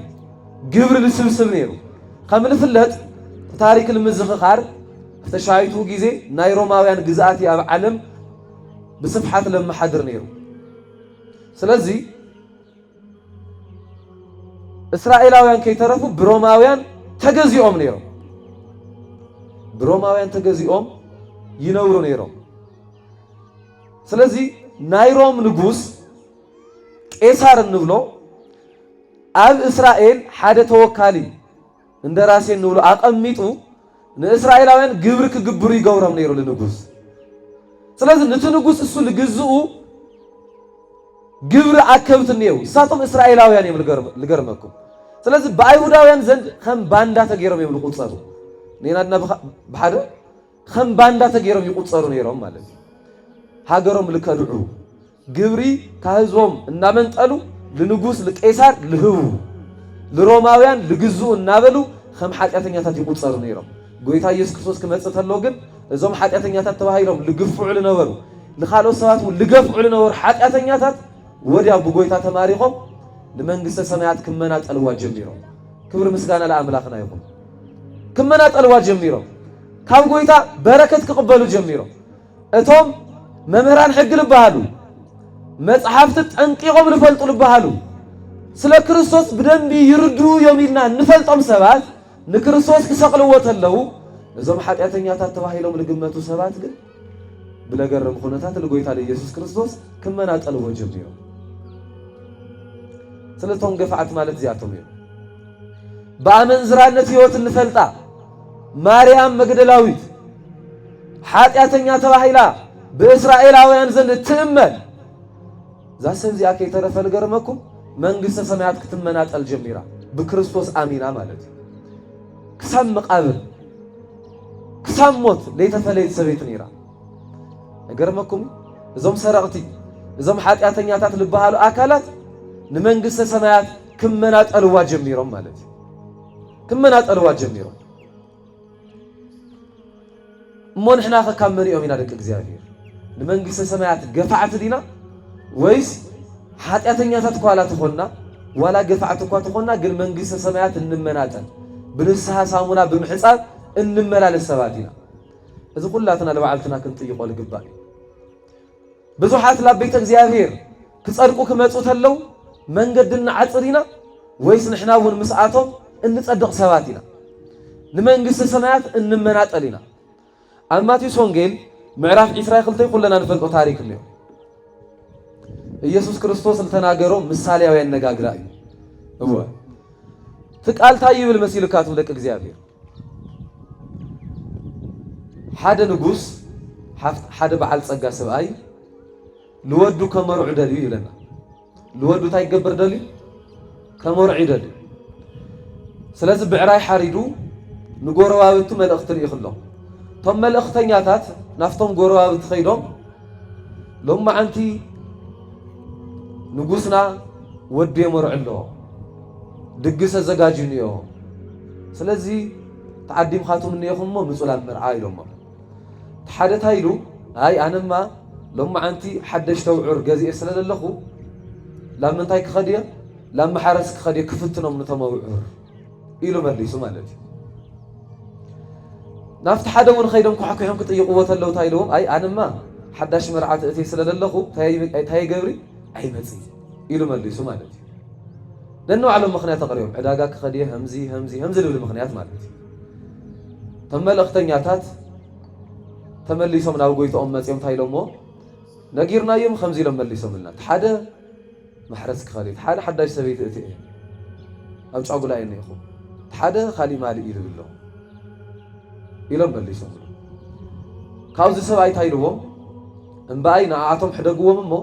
ግብር ልስብስብ ነይሩ كمل فلت تاريخ المزخخار تشايتو جيزي ناي روماويان جزاتي عالم بصفحات لما حضر نيرو سلازي إسرائيلاويان كي ترفو بروماويان تجزيهم نيرو بروماويان تجزيهم ينورو نيرو سلازي نايروم نجوس إسهار النبلو أب إسرائيل حادث توكالي عند راسي النبلو أقميتو نإسرائيلاويان جبرك جبري جورم نيرو للنجوس سلازي نتنجوس السول جزء جبر أكبت النيو ساتم إسرائيلاويان يوم لجرمكم سلازي بايهوداويان زند خم باندا تجيرم يوم القدسارو نينا بحدا خم باندا تجيرم يقدسارو نيرهم مالك هاجرهم لكدعو جبري كهزوم النامن قالو لنجوس لكيسار لهو لروماويان لجزء النابلو خم حاجاتنياتات يقدسارو نيرهم قويتا يسوع كريستوس كمصت اللوجن እዞም ኃጢአተኛታት ተባሂሎም ልግፍዑ ለነበሩ ለኻሎ ሰባት ልግፍዑ ለነበሩ ኃጢአተኛታት ወዲያ በጎይታ ተማሪኾም ለመንግስተ ሰማያት ክመና ጠልዋ ጀሚሮም ክብር ምስጋና ለአምላክና ይሁን ክመና ጠልዋ ጀሚሮም ካብ ጎይታ በረከት ክቅበሉ ጀሚሮም እቶም መምህራን ሕግ ልባሃሉ መጽሐፍት ጠንቂቆም ልፈልጡ ልባሃሉ ስለ ክርስቶስ በደንብ ይርዱ የሚልና ንፈልጦም ሰባት ንክርስቶስ ክሰቅልዎ ተለው እዞም ኃጢአተኛታት ተባሂሎም ለግመቱ ሰባት ግን ብለገረም ኹነታት ለጎይታ ለኢየሱስ ክርስቶስ ክመና ጠልዎ ጀሚሮም ስለቶም ገፋዓት ማለት ዚያቶም እዩ በአመንዝራነት ህይወት እንፈልጣ ማርያም መግደላዊት ኃጢአተኛ ተባሂላ በእስራኤላውያን ዘንድ ትእመን ዛሰብ ዚያ ከይተረፈ ለገረመኩም መንግስተ ሰማያት ክትመና ጠል ጀሚራ በክርስቶስ አሚና ማለት ክሳም መቃብር كساموت ليتفليت سبيت نيرا أجرمكم زم سرقتي زم حتى أتنياتات لبهالو أكلات نمنجس سماعات كم منات الواج ميرم مالتي كم منات الواج ميرم مون إحنا كم مريم من هذاك الزيادير نمنجس سماعات قفعت دينا ويس حتى أتنياتات قالت خلنا ولا قفعت قالت خلنا قل منجس سماعات النمنات بنسها سامونا بمحصات እንመላለ ሰባቲና እዚ ሁላትና ለባዓልትና ክንጥይቆ ልግባእ ብዙሓት ለቤተ እግዚአብሔር ክጸድቁ ክመጹ ተለው መንገድና ዓጽሪና ወይስ ንሕና እውን ምስኣቶም እንጸድቕ ሰባቲና ንመንግስተ ሰማያት እንመናጠሊና ኣብ ማቴዎስ ወንጌል ምዕራፍ 22 ኩለና ንፈልጦ ታሪክ እዩ ኢየሱስ ክርስቶስ ዝተናገሮ ምሳሌያዊ አነጋግራ እዩ እወ ትቃልታ ይብል መሲልካቱ ለቅ እግዚአብሔር حدا نجوس حدا بعل صقا سبعي لودو كمرع دليل لنا لودو تاي جبر دليل كمرع دليل سلاز بعراي حريدو نجوروا وابتو ملأختر يخلهم ثم ملأختنياتات نفتم جوروا وابتخيلهم لما أنتي نجوسنا ودي مرع له دقيس الزجاجينيو سلازي تعديم خاتم نيخم مو مسؤول مرعاي لهم حدا تايلو هاي أنا ما لما أنتي حدش توعر جزء سنة للخو لما تايك خديه لما حرسك خديه كفتنا من تموعر إلو مدلي سمالتي نفت حدا من خيرهم كحكي هم كتير قوة لو تايلهم أي أنا ما حدش مرعات أتي سنة للخو تاي جبري أي مزي إلو مدلي سمالتي لأنه على مخنيات تقريبا عداقك خديه همزي لو المخنيات مالتي ثم الأختنياتات تمليسهم ناو قويت أمت يوم تايلومو نجيرنا يوم خمزي لما مليسهم لنا حدا محرسك خالد حدا حداش سبيت اتي او تعقوا لا اني اخو حدا خالي مالي يلو بالله يلو مليسهم كاوز سباي تايلوم انباي نعاتهم حدقوهم مو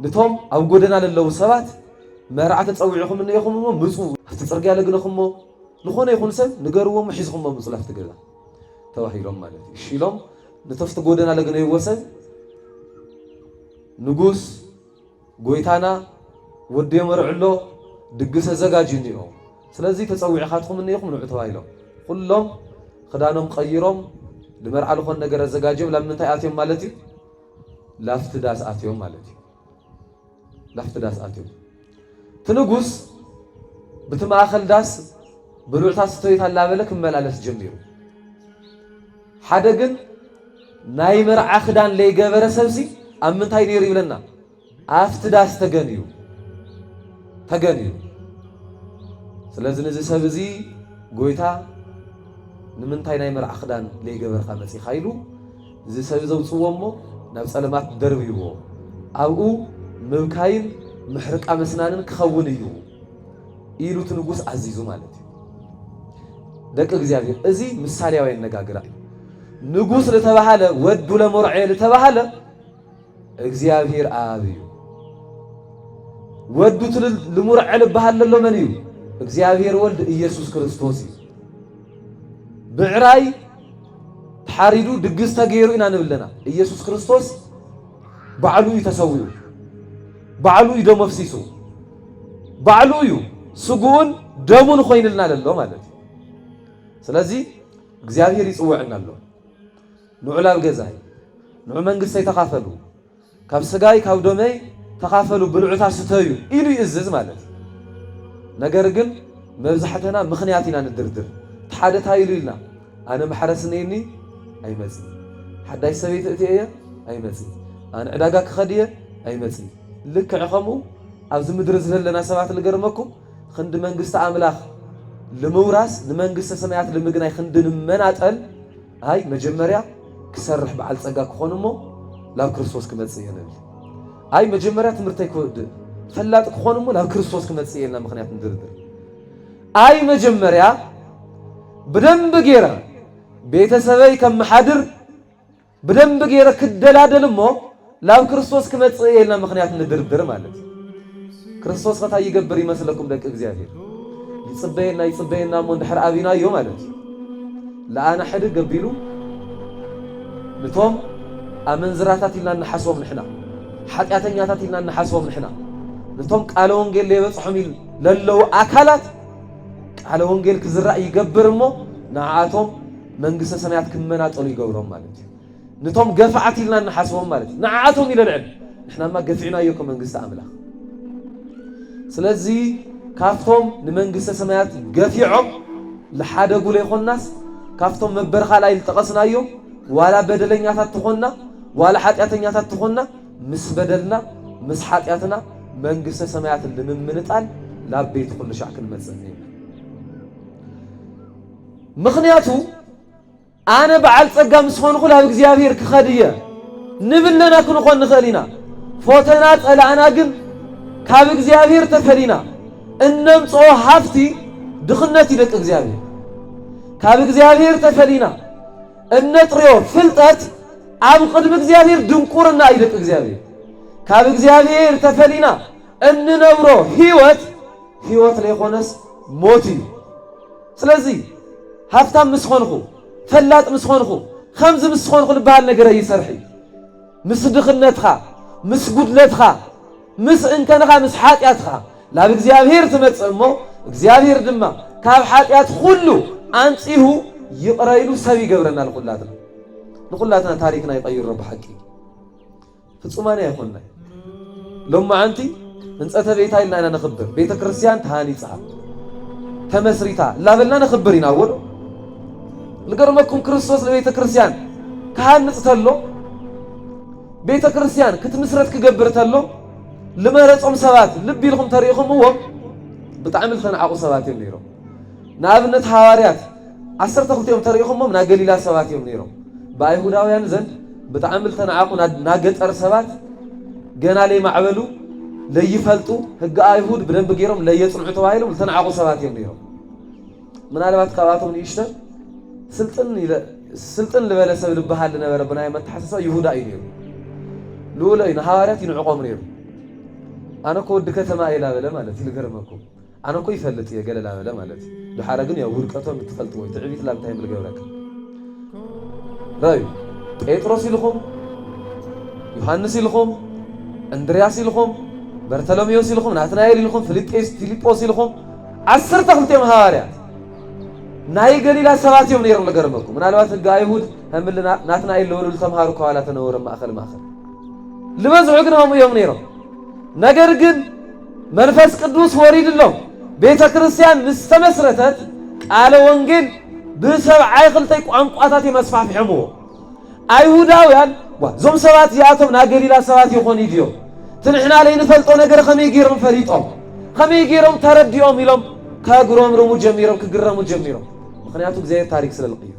نتهم او قدنا للو سبات مرعات تصوعكم من يخم مو مصو تتصرقا لقنكم مو لخونه يكون سب نقروهم وحيزكم مو مصلح تقلا توحيلهم مالتي شيلهم نتفت قدنا لقنا يوسد نجوس قويتانا ودي مرعلو دقس زجاجينيو سلازي تصوع خاتكم من يخم نعتوا هيلو كلهم خدانهم قيرهم لمرعى لخون نجر الزجاجيم لما انت آتيهم مالتي لافت داس آتيهم مالتي لافت داس آتيهم تنجوس بتماخل داس ብሉዕታ ስተይታ ላበለክ መላለስ ጀሚሩ ሓደ ግን ናይ መርዓ ክዳን ለይገበረ ሰብሲ ኣብ ምንታይ ነይሩ ይብለና ኣፍቲ ዳስ ተገንዩ ስለዚ ነዚ ሰብ እዚ ጎይታ ንምንታይ ናይ መርዓ ክዳን ለይገበርካ መጺኻ ኢሉ እዚ ሰብ ዘውፅዎሞ ናብ ጸለማት ደርብይዎ ኣብኡ ምብካይን ምሕርቃ መስናንን ክኸውን እዩ ኢሉ ትንጉስ አዚዙ ማለት እዩ ደቂ እግዚአብሔር እዚ ምሳሌያዊ አነጋገር ንጉስ ለተባሃለ ወዱ ለመርዓ ለተባሃለ እግዚአብሔር አብ እዩ ወዱ ለመርዓ ለባሃለ ለመን እዩ እግዚአብሔር ወልድ ኢየሱስ ክርስቶስ እዩ ብዕራይ ተሓሪዱ ድግስ ተገይሩ ኢና ንብለና ኢየሱስ ክርስቶስ ባዕሉ ይተሰውዩ ባዕሉ ይዶ መፍሲሱ ባዕሉ እዩ ስጉን ደሙን ኮይንልና ለሎ ማለት ስለዚ እግዚአብሔር ይጽውዕና ኣሎ ንዑላብ ገዛይ ንዑ መንግስት ተካፈሉ ካብ ስጋይ ካብ ደመይ ተካፈሉ ብልዑታ ስተዩ ኢሉ ይእዝዝ ማለት ነገር ግን መብዛሕተና ምኽንያት ኢና ንድርድር ተሓደታ ኢሉ ኢልና ኣነ ማሕረስነይኒ ኣይመጽ ሓዳይ ሰበይት እትየ ኣይመጽ ኣነ ዕዳጋ ክኸድየ ኣይመጽ ልክዕኸሙ ኣብዚ ምድሪ ዘለና ሰባት ልገርመኩም ክንዲ መንግስት ኣምላኽ ለመውራስ ንመንግስት ሰማያት ለምግናይ ክንድን መናጠል አይ መጀመሪያ ክሰርሕ በዓል ጸጋ ክኾንሞ ላብ ክርስቶስ ክመጽእ የነብል አይ መጀመሪያ ትምርተይ ክወድ ፈላጥ ክኾንሞ ላብ ክርስቶስ ክመጽእ የልና ምኽንያት ንድርድር አይ መጀመሪያ በደንብ ገይረ ቤተሰበይ ከመሓድር በደንብ ገይረ ክደላደልሞ ላብ ክርስቶስ ክመጽእ የልና ምኽንያት ንድርድር ማለት ክርስቶስ ከታ ይገብር ይመስለኩም ደቂ እግዚአብሔር ይጽበየና ሞ እንድሕር አቢና ዮ ማለት ለአና ሕድ ገቢሉ ንቶም ኣመንዝራታት ኢልና ንሓስቦም ንሕና ሓጢአተኛታት ኢልና ንሓስቦም ንሕና ንቶም ቃለ ወንጌል ለይበጽሖም ኢል ለለው አካላት ቃለ ወንጌል ክዝራእ ይገብርሞ ንዓቶም መንግስተ ሰማያት ክመናጠሉ ይገብሮም ማለት ንቶም ገፋዓት ኢልና ንሓስቦም ማለት ንዓቶም ይለልዕል ንሕናማ ገፊዕናዮ ከመንግስተ አምላኽ ስለዚ ካፍቶም ንመንግስተ ሰማያት ገፊዖም ለሓደጉ ለይኾናስ ካፍቶም መበርኻ ላይ ልጠቀስናዮ ዋላ በደለኛታት ትኾና ዋላ ኃጢአተኛታት ትኾና ምስ በደልና ምስ ኃጢአትና መንግስተ ሰማያት ለምምንጣል ላብ ቤት ኩሉ ሻዕ ክንመጽእ ምኽንያቱ ኣነ በዓል ጸጋ ምስ ኾንኩ ላብ እግዚአብሔር ክኸድየ ንብለና ክንኾን ንኽእሊና ፎተና ጸላእና ግን ካብ እግዚአብሔር ተፈሊና እነምጽኦ ሃፍቲ ድኽነት ይደቅ እግዚአብሔር ካብ እግዚአብሔር ተፈሊና እነጥርዮ ፍልጠት ኣብ ቅድሚ እግዚአብሔር ድንቁርና ይደቅ እግዚአብሔር ካብ እግዚአብሔር ተፈሊና እንነብሮ ህይወት ለይኾነስ ሞት እዩ ስለዚ ሃፍታም ምስ ኾንኩ ፈላጥ ምስ ኾንኩ ከምዚ ምስ ኾንኩ ልበሃል ነገር ይሰርሒ ምስ ድኽነትኻ ምስ ጉድለትኻ ምስ እንከንኻ ምስ ኃጢአትኻ ላብ እግዚአብሔር ትመጽእ እሞ እግዚአብሔር ድማ ካብ ኃጢአት ሁሉ አንጽሁ ይቕረይሉ ሰብ ይገብረና ንኹላትና ታሪክና ይቀይሮ በሐቂ ፍጹማን አይኾንና ሎማ አንቲ ህንጸተ ቤታ ኢልና ኢና ነኽብር ቤተ ክርስቲያን ተሃኒጻ ተመስሪታ ላበልና ነኽብር ይናወል ልገርመኩም ክርስቶስ ለቤተ ክርስቲያን ካህንጽ ተሎ ቤተ ክርስቲያን ክትምስረት ክገብር ተሎ لمرصم سبات لب يلكم تاريخهم هو بتعمل تنعقو سبات يوم نيرو نابنت حواريات 10 تخلتهم تاريخهم من غليلا سبات يوم نيرو بايهوداوያን ዘንድ بتعمل تنعقو ናገጠር سبات ገና ላይ ማዕበሉ ለይፈልጡ ህግ አይሁድ በደንብ ገይሮም ለየጽንዑ ተባይለው ተንዓቁ سبات يوم نيرو ምናልባት ካባቶም ይሽተ ስልጥን ለበለሰብ ልባሃል ነበረ ብናይ መተሐሰሰው ይሁዳ እዩ ሉላይ ነሐዋርያት ይንዕቆም ነይሩ أنا كود كتما إلى بلا مالت يلقرمكم أنا كوي فلت يا جل لا بلا مالت لو حرقني أقول كتوم متفلت ويتعبيت لا بتاعي بالجورك راي بطرس يلخم يوحنس يلخم أندرياس يلخم برتلوميوس يلخم ناتنايل يلخم فيليبوس يلخم 10 تخلتهم هواريات ناي قليلا سبات يوم نيرم لقرمكم من الوقت الجايهود هم اللي ناتنايل لولو التمهارك على تنور ما أخل لمزعقنا هم يوم نيرم ነገር ግን መንፈስ ቅዱስ ወሪድሎ ቤተ ክርስቲያን ምስተመስረተት ቃለ ወንጌል ብሰብዓይ ክልተይ ቋንቋታት የመስፋፍሕሞ አይሁዳውያን ዞም ሰባት ዚኣቶም ና ገሊላ ሰባት ይኾኑ ይድዮም ትንሕና ላይ ንፈልጦ ነገር ከመይ ገይሮም ፈሊጦም ከመይ ገይሮም ተረዲኦም ኢሎም ከግሮምርሙ ጀሚሮም ክግረሙ ጀሚሮም ምክንያቱ እግዚአብሔር ታሪክ ስለልቀይሩ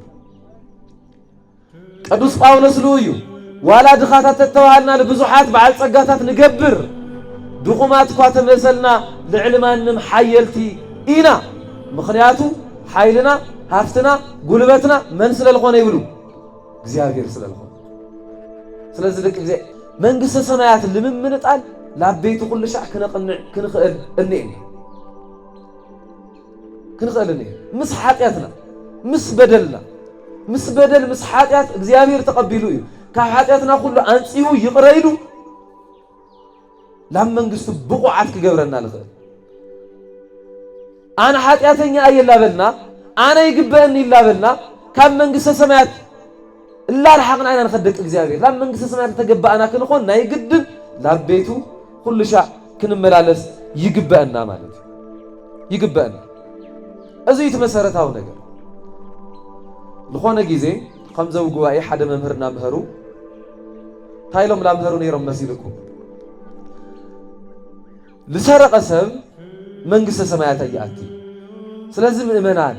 ቅዱስ ጳውሎስ ልዩ ዋላ ድኻታት ተተዋሃልና ለብዙሓት በዓል ጸጋታት ንገብር ድኹማት እኳ ተመሰልና ልዕልማንም ሓየልቲ ኢና ምክንያቱ ሓይልና ሃፍትና ጉልበትና መን ስለልኾነ ይብሉ እግዚአብሔር ስለልኾነ ስለዚህ ልክ ጊዜ መንግስተ ሰማያት ልምምንጣል ላቤቱ ኩሉ ሻዕ ክነቕንዕ ክንኽእል እንኤ ምስ ሓጢያትና ምስ በደልና ምስ በደል ምስ ሓጢያት እግዚአብሔር ተቀቢሉ እዩ ካብ ሓጢያትና ኩሉ አንጽዩ ይቕረይሉ ላም መንግስቱ ብቑዓት ክገብረና ልኽእል አነ ሓጢያተኛ አየላበልና አነ ይግበአኒ ይላበልና ካብ መንግስተ ሰማያት እላርሓቅና ኢና ንኸደቅ እግዚአብሔር ላም መንግስተ ሰማያት ተገባአና ክንኾን ናይ ግድን ላቤቱ ኩሉ ሻዕ ክንመላለስ ይግበአና ማለት ይግበአና እዚ የተመሰረታው ነገር ለኾነ ጊዜ ከምዘው ጉባኤ ሓደ መምህርና መህሩ ታይሎም ላምህሩ ነይሮም መሲልኩም لسرق سب منجس سمايات يأتي سلازم إيمانان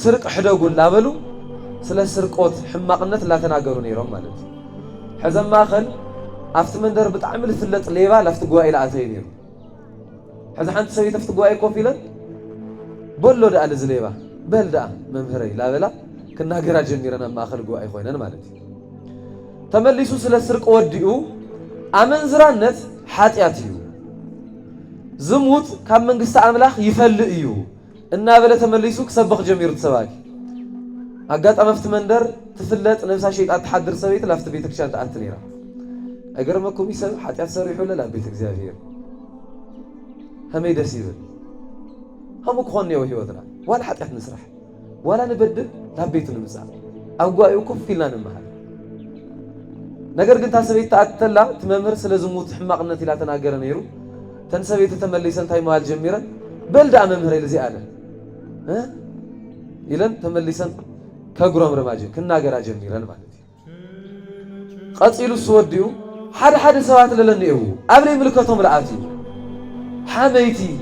سرق حدا يقول لابلو سلاز سرقوت حماقنة لا تناقرون يروم مالت حزم ما خل أفت من در بتعمل ثلث ليبا لفت جوا إلى عتينير حزم حنت سويت أفت جوا كوفيلا بولو ده على زليبا بلدا ممهري لا بلا كنا جرا جميرنا ما خل جوا إخواننا مالت تمليسو سلاز سرقوت ديو أمن زرانت حات يأتيو زموت كم من قصة عملاق يفلقيو النابلة تمليسو كسبق جمير تسواك أقات أمفت مندر تفلت نفسها شيء أتحضر سويت لافت بيتك شانت أنتنيرا أقرمكم يسوي حتى يتصرح ولا لا بيتك زافير هم يدسيبن هم كخوني وهيوتنا ولا حتى نسرح ولا نبدل لا بيتنا مسا أقوى يوقف فينا المحل نقر قلت هسويت تأتلا تممر سلزموت حماقنا تلا تناقر نيرو تنسوي تتمليسن تاي مال جميرا بلد أممهر إلى زيادة ها إلين تمليسن كغرام رماجي كنا غرا جميرا مالتي قصيلو سوديو حد سوات للنيو ابري ملكتهم راتي حميتي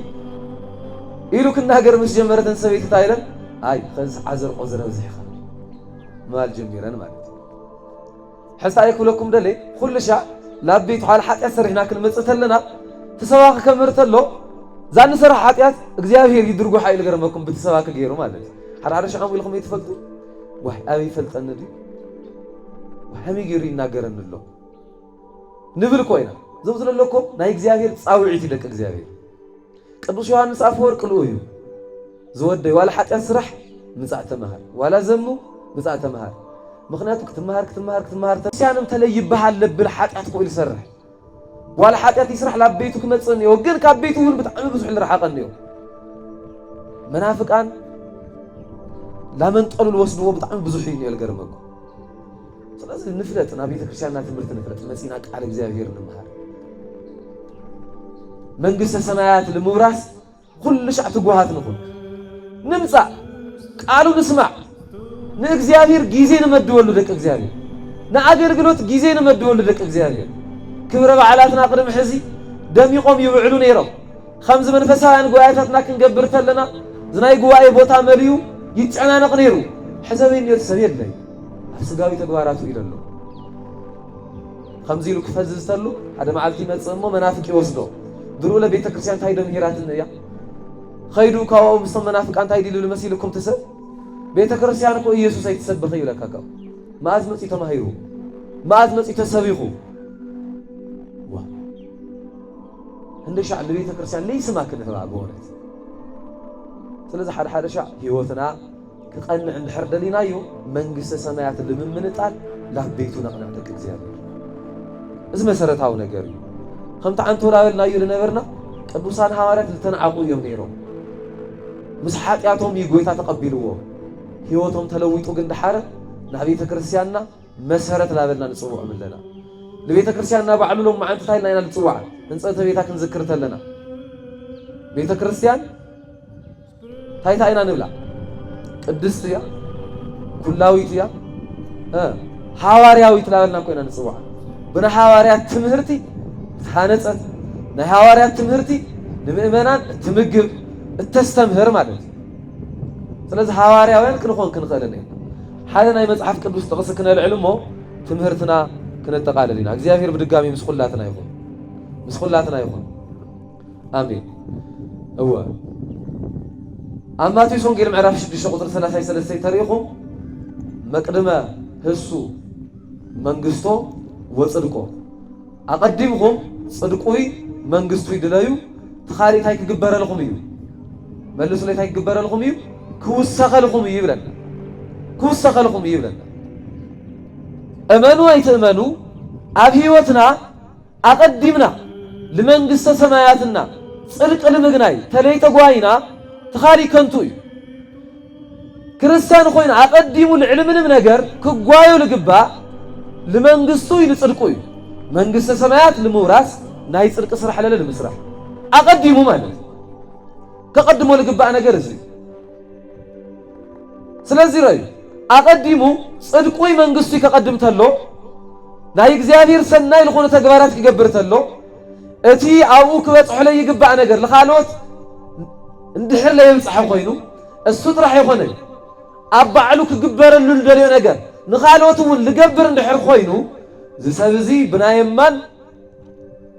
إلو كنا غر مس جمره تنسوي تايلن اي خز عذر عذر وزيخ مال جميرا مالتي حسا يكلكم دلي كل شيء لابيت على حق يسر هناك المصتلنا تسواك كمرتلو زان سر حاتيات እግዚአብሔር ይድርጉ ኃይል ገርመኩም በተሰዋከ ገይሩ ማለት حرارش عم يلكم يتفلتوا واحد أبي فلتنا دي واحد يجري يناقرن الله نبل كوينا زوجة لكم نايك زيافير تصاوعي تلك زيافير قدوس يوحنس أفور قلوه زود ولا حتى أسرح مساعة مهار ولا زمو مساعة مهار مخناتك كتمهار تسيانم تلي بحال لب الحات أتقول يسرح ولا حتى يسرح لبيتك متصني وقل كبيته هو بتعمل بزح اللي راح أقنيه منافق لا من طلوا الوسط بتعمل بزحين يلقرمكم لازم نفلت أنا بيتك كريستيانات مرت نفلت مسيناك على እግዚአብሔር نمهار መንግስተ ሰማያት ለመውራስ كل شيء تقوهات نقول نمصع قالوا نسمع نእግዚአብሔር ጊዜ ነመድወሉ ደቅ እግዚአብሔር ንአገልግሎት ጊዜ ነመድወሉ ደቅ እግዚአብሔር ክብረ በዓላትና ቅድም ሕዚ ደሚቆም ይውዕሉ ነይሮም خمس መንፈሳውያን ጉባኤታትና ክንገብር ተለና ዝናይ ጉባኤ ቦታ መልዩ ይጨናነቅ ነይሩ حسابين يرسل يدلي أفسقاوي تقواراتو إلى الله خمزيلو كفزز تلو هذا معلتي متصمم منافق يوصدو دروا لبيت كريستيان تايدو مهيرات النيا خيدو كاو مصمم منافق أنت هيدي للمسيلكم تسب بيت كريستيان كو يسوع سيتسب خيو لك كاو ما أزمت يتمهيرو ما أزمت يتسبيخو وا عند شعب بيت كريستيان ليس ما كنا تبعونه سلازم حد شعب هيوتنا كقلنا عند حردلينا يو منجس سمايات اللي من نتعال لا بيتو نقنع تك እግዚአብሔር إذا مسرتاو ነገር خمت عن توراولنا يو لنبرنا ቅዱሳን ሐዋርያት ልተናዓቁ እዮም ነይሮም ምስ ኃጢያቶም ይጎይታ ተቀቢልዎ ህይወቶም ተለውጡ ግን ድሓረ ናብ ቤተ ክርስቲያንና መሰረት ላበልና ንጽውዕ ምለና ለቤተ ክርስቲያንና ባዕሉሎም ማዓንተ ታይና ኢና ንጽውዕ እንጸተ ቤታ ክንዝክር ተለና ቤተ ክርስቲያን ታይታ ኢና ንብላ ቅድስት እያ ኩላዊት እያ ሐዋርያዊት ላበልና ኮይና ንጽዋዕ ብና ሐዋርያት ትምህርቲ ታነጸት ናይ ሐዋርያት ትምህርቲ ንምእመናን ትምግብ እተስተምህር ማለት ስለዚህ ሐዋርያውያን ክንኾን ክንኸለና ሓደ ናይ መጽሐፍ ቅዱስ ጥቕስ ክነልዕል እሞ ትምህርትና ክነጠቃለል ኢና እግዚአብሔር ብድጋሚ ምስኹላትና ይኹን አሜን እወ ማቴዎስ ወንጌል ምዕራፍ 6 ቁጥር 33 ተሪኹም መቅድመ ህሱ መንግስቶ ወጽድቆ አቀዲምኩም ጽድቁይ መንግስቱ ይድለዩ ተኻሪታይ ክግበረልኩም እዩ መልሱ ላይ ታይግበረልኩም እዩ ክውሰኸልኩም እዩ ይብለና እመኑ አይተእመኑ ኣብ ህይወትና አቀዲምና ለመንግስተ ሰማያትና ጽድቅ ለምግናይ ተለይተ ጓይና ተኻሪ ከንቱ እዩ ክርስቲያን ኮይና አቀዲሙ ለዕልምንም ነገር ክጓዩ ልግባ ለመንግስቱ ይልጽድቁ እዩ መንግስተ ሰማያት ለመውራስ ናይ ጽድቅ ስራሕ ለለ ለመስራሕ አቀዲሙ ማለት ከቀድሞ ልግባ ነገር እዚ ስለዚህ ረይ አቀዲሙ ጽድቁይ መንግስቱ ከቀድም ተሎ ናይ እግዚአብሔር ሰናይ ለኾነ ተግባራት ክገብር ተሎ እቲ አው ክበጽሕ ላይ ይግባ ነገር ለኻሎት እንድሕር ላይ ይብጽሕ ኮይኑ እሱ ጥራሕ ይኾነ አባዕሉ ክግበረሉ ልደልዮ ነገር ንኻሎት ውን ልገብር እንድሕር ኮይኑ ዝሰብዚ ብናየማን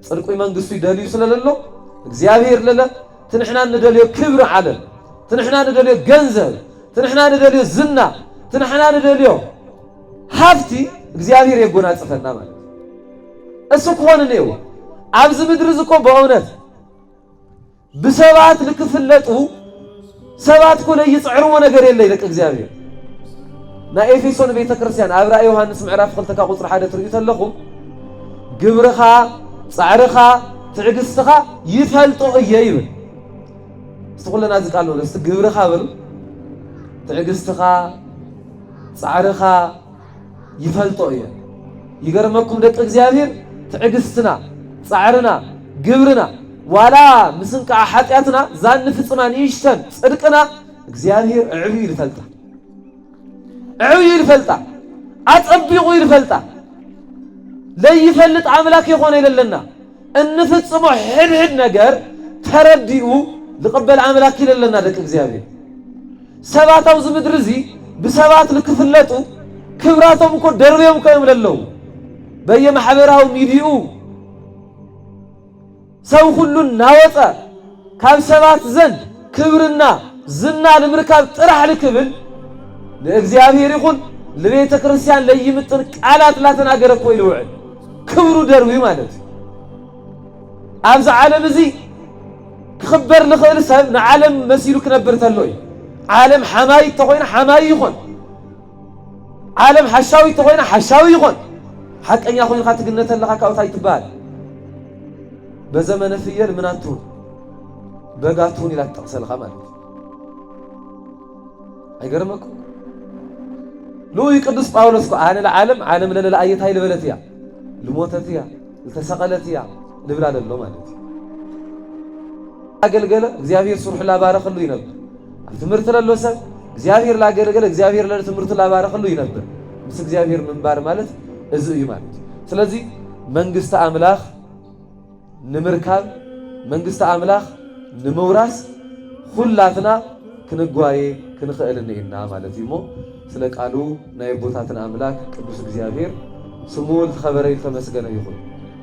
ጽድቁይ መንግስቱ ይደልዩ ስለለሎ እግዚአብሔር ለለ ትንሕና እንደልዮ ክብር ዓለም ትንሕና እንደልዮ ገንዘብ ትንሕና እንደልዮ ዝና ትንሕና እንደልዮ ሃፍቲ እግዚአብሔር የጎናጽፈና ማለት እሱ ከሆነ ነው ኣብዚ ምድር ዝኮ በእውነት ብሰባት ልክፍለጡ ሰባት ኮለ ይጽዕርዎ ነገር የለ ይልቅ እግዚአብሔር ና ኤፌሶን ቤተክርስቲያን አብራ ዮሐንስ ምዕራፍ 2 ቁጥር 1 ትርዩ ተለኹም ግብርኻ ጻዕርኻ ትዕግስትኻ ይፈልጦ እየ ይብል استقلنا ذكالو لست جبرخا بلو تعجزتخا صعرخا يفلطويا يجرمكم دق እግዚአብሔር تعجزتنا صعرنا جبرنا ولا مسنك حاتياتنا زان فصمان يشتن صدقنا እግዚአብሔር ዕብይ ይልፈልጣ አጥብቁ ይልፈልጣ ለይፈልጥ አምላክ የሆነ ይለልና እንፍጽሞ ሕድሕድ ነገር ተረዲኡ لقبل عملك لنا دك እግዚአብሔር ሰባታው ዝምድርዚ በሰባት ልክፍለጡ ክብራቶም እኮ ደርቤም ከይምለለው በየማህበራው ሚዲኡ ሰው ሁሉ ናወጣ ካብ ሰባት ዘንድ ክብርና ዝና ለምርካብ ጥራህ ለክብል ለእግዚአብሔር ይሁን ለቤተ ክርስቲያን ለይምጥን ቃላት ላተናገረ እኮ ይልውል ክብሩ ደርቢ ማለት አብዛ ዓለም እዚ خبر لخير سب نعلم مسيرك نبر تلوي عالم حماي تقوين حماي يخون عالم حشاوي تقوين حشاوي يخون حق أن يأخذ خاتك النت اللي خاك أو تاي تبال بزمن فير مناتون بقاتون إلى تقصل خمال أيقرمكم لو يقدس باولوس أنا العالم عالم لا أية هاي لبلتيا لموتتيا لتسقلتيا لبلاد الله مالتي አገልገለ እግዚአብሔር ሱርህ ላባረከሉ ይነበር ትምርት ለሎሰ እግዚአብሔር ላገለገለ እግዚአብሔር ለትምርት ላባረከሉ ይነበር ምስ እግዚአብሔር መንባር ማለት እዚህ ማለት ስለዚህ መንግስት አምላክ ንምርካብ መንግስት አምላክ ንምውራስ ሁላትና ክንጓዬ ክንخእልንና ማለት ይሞ ስለ ቃሉ ናይ ቦታትና አምላክ ቅዱስ እግዚአብሔር ስሙ ተኸበረ ይተመስገነ ይሁን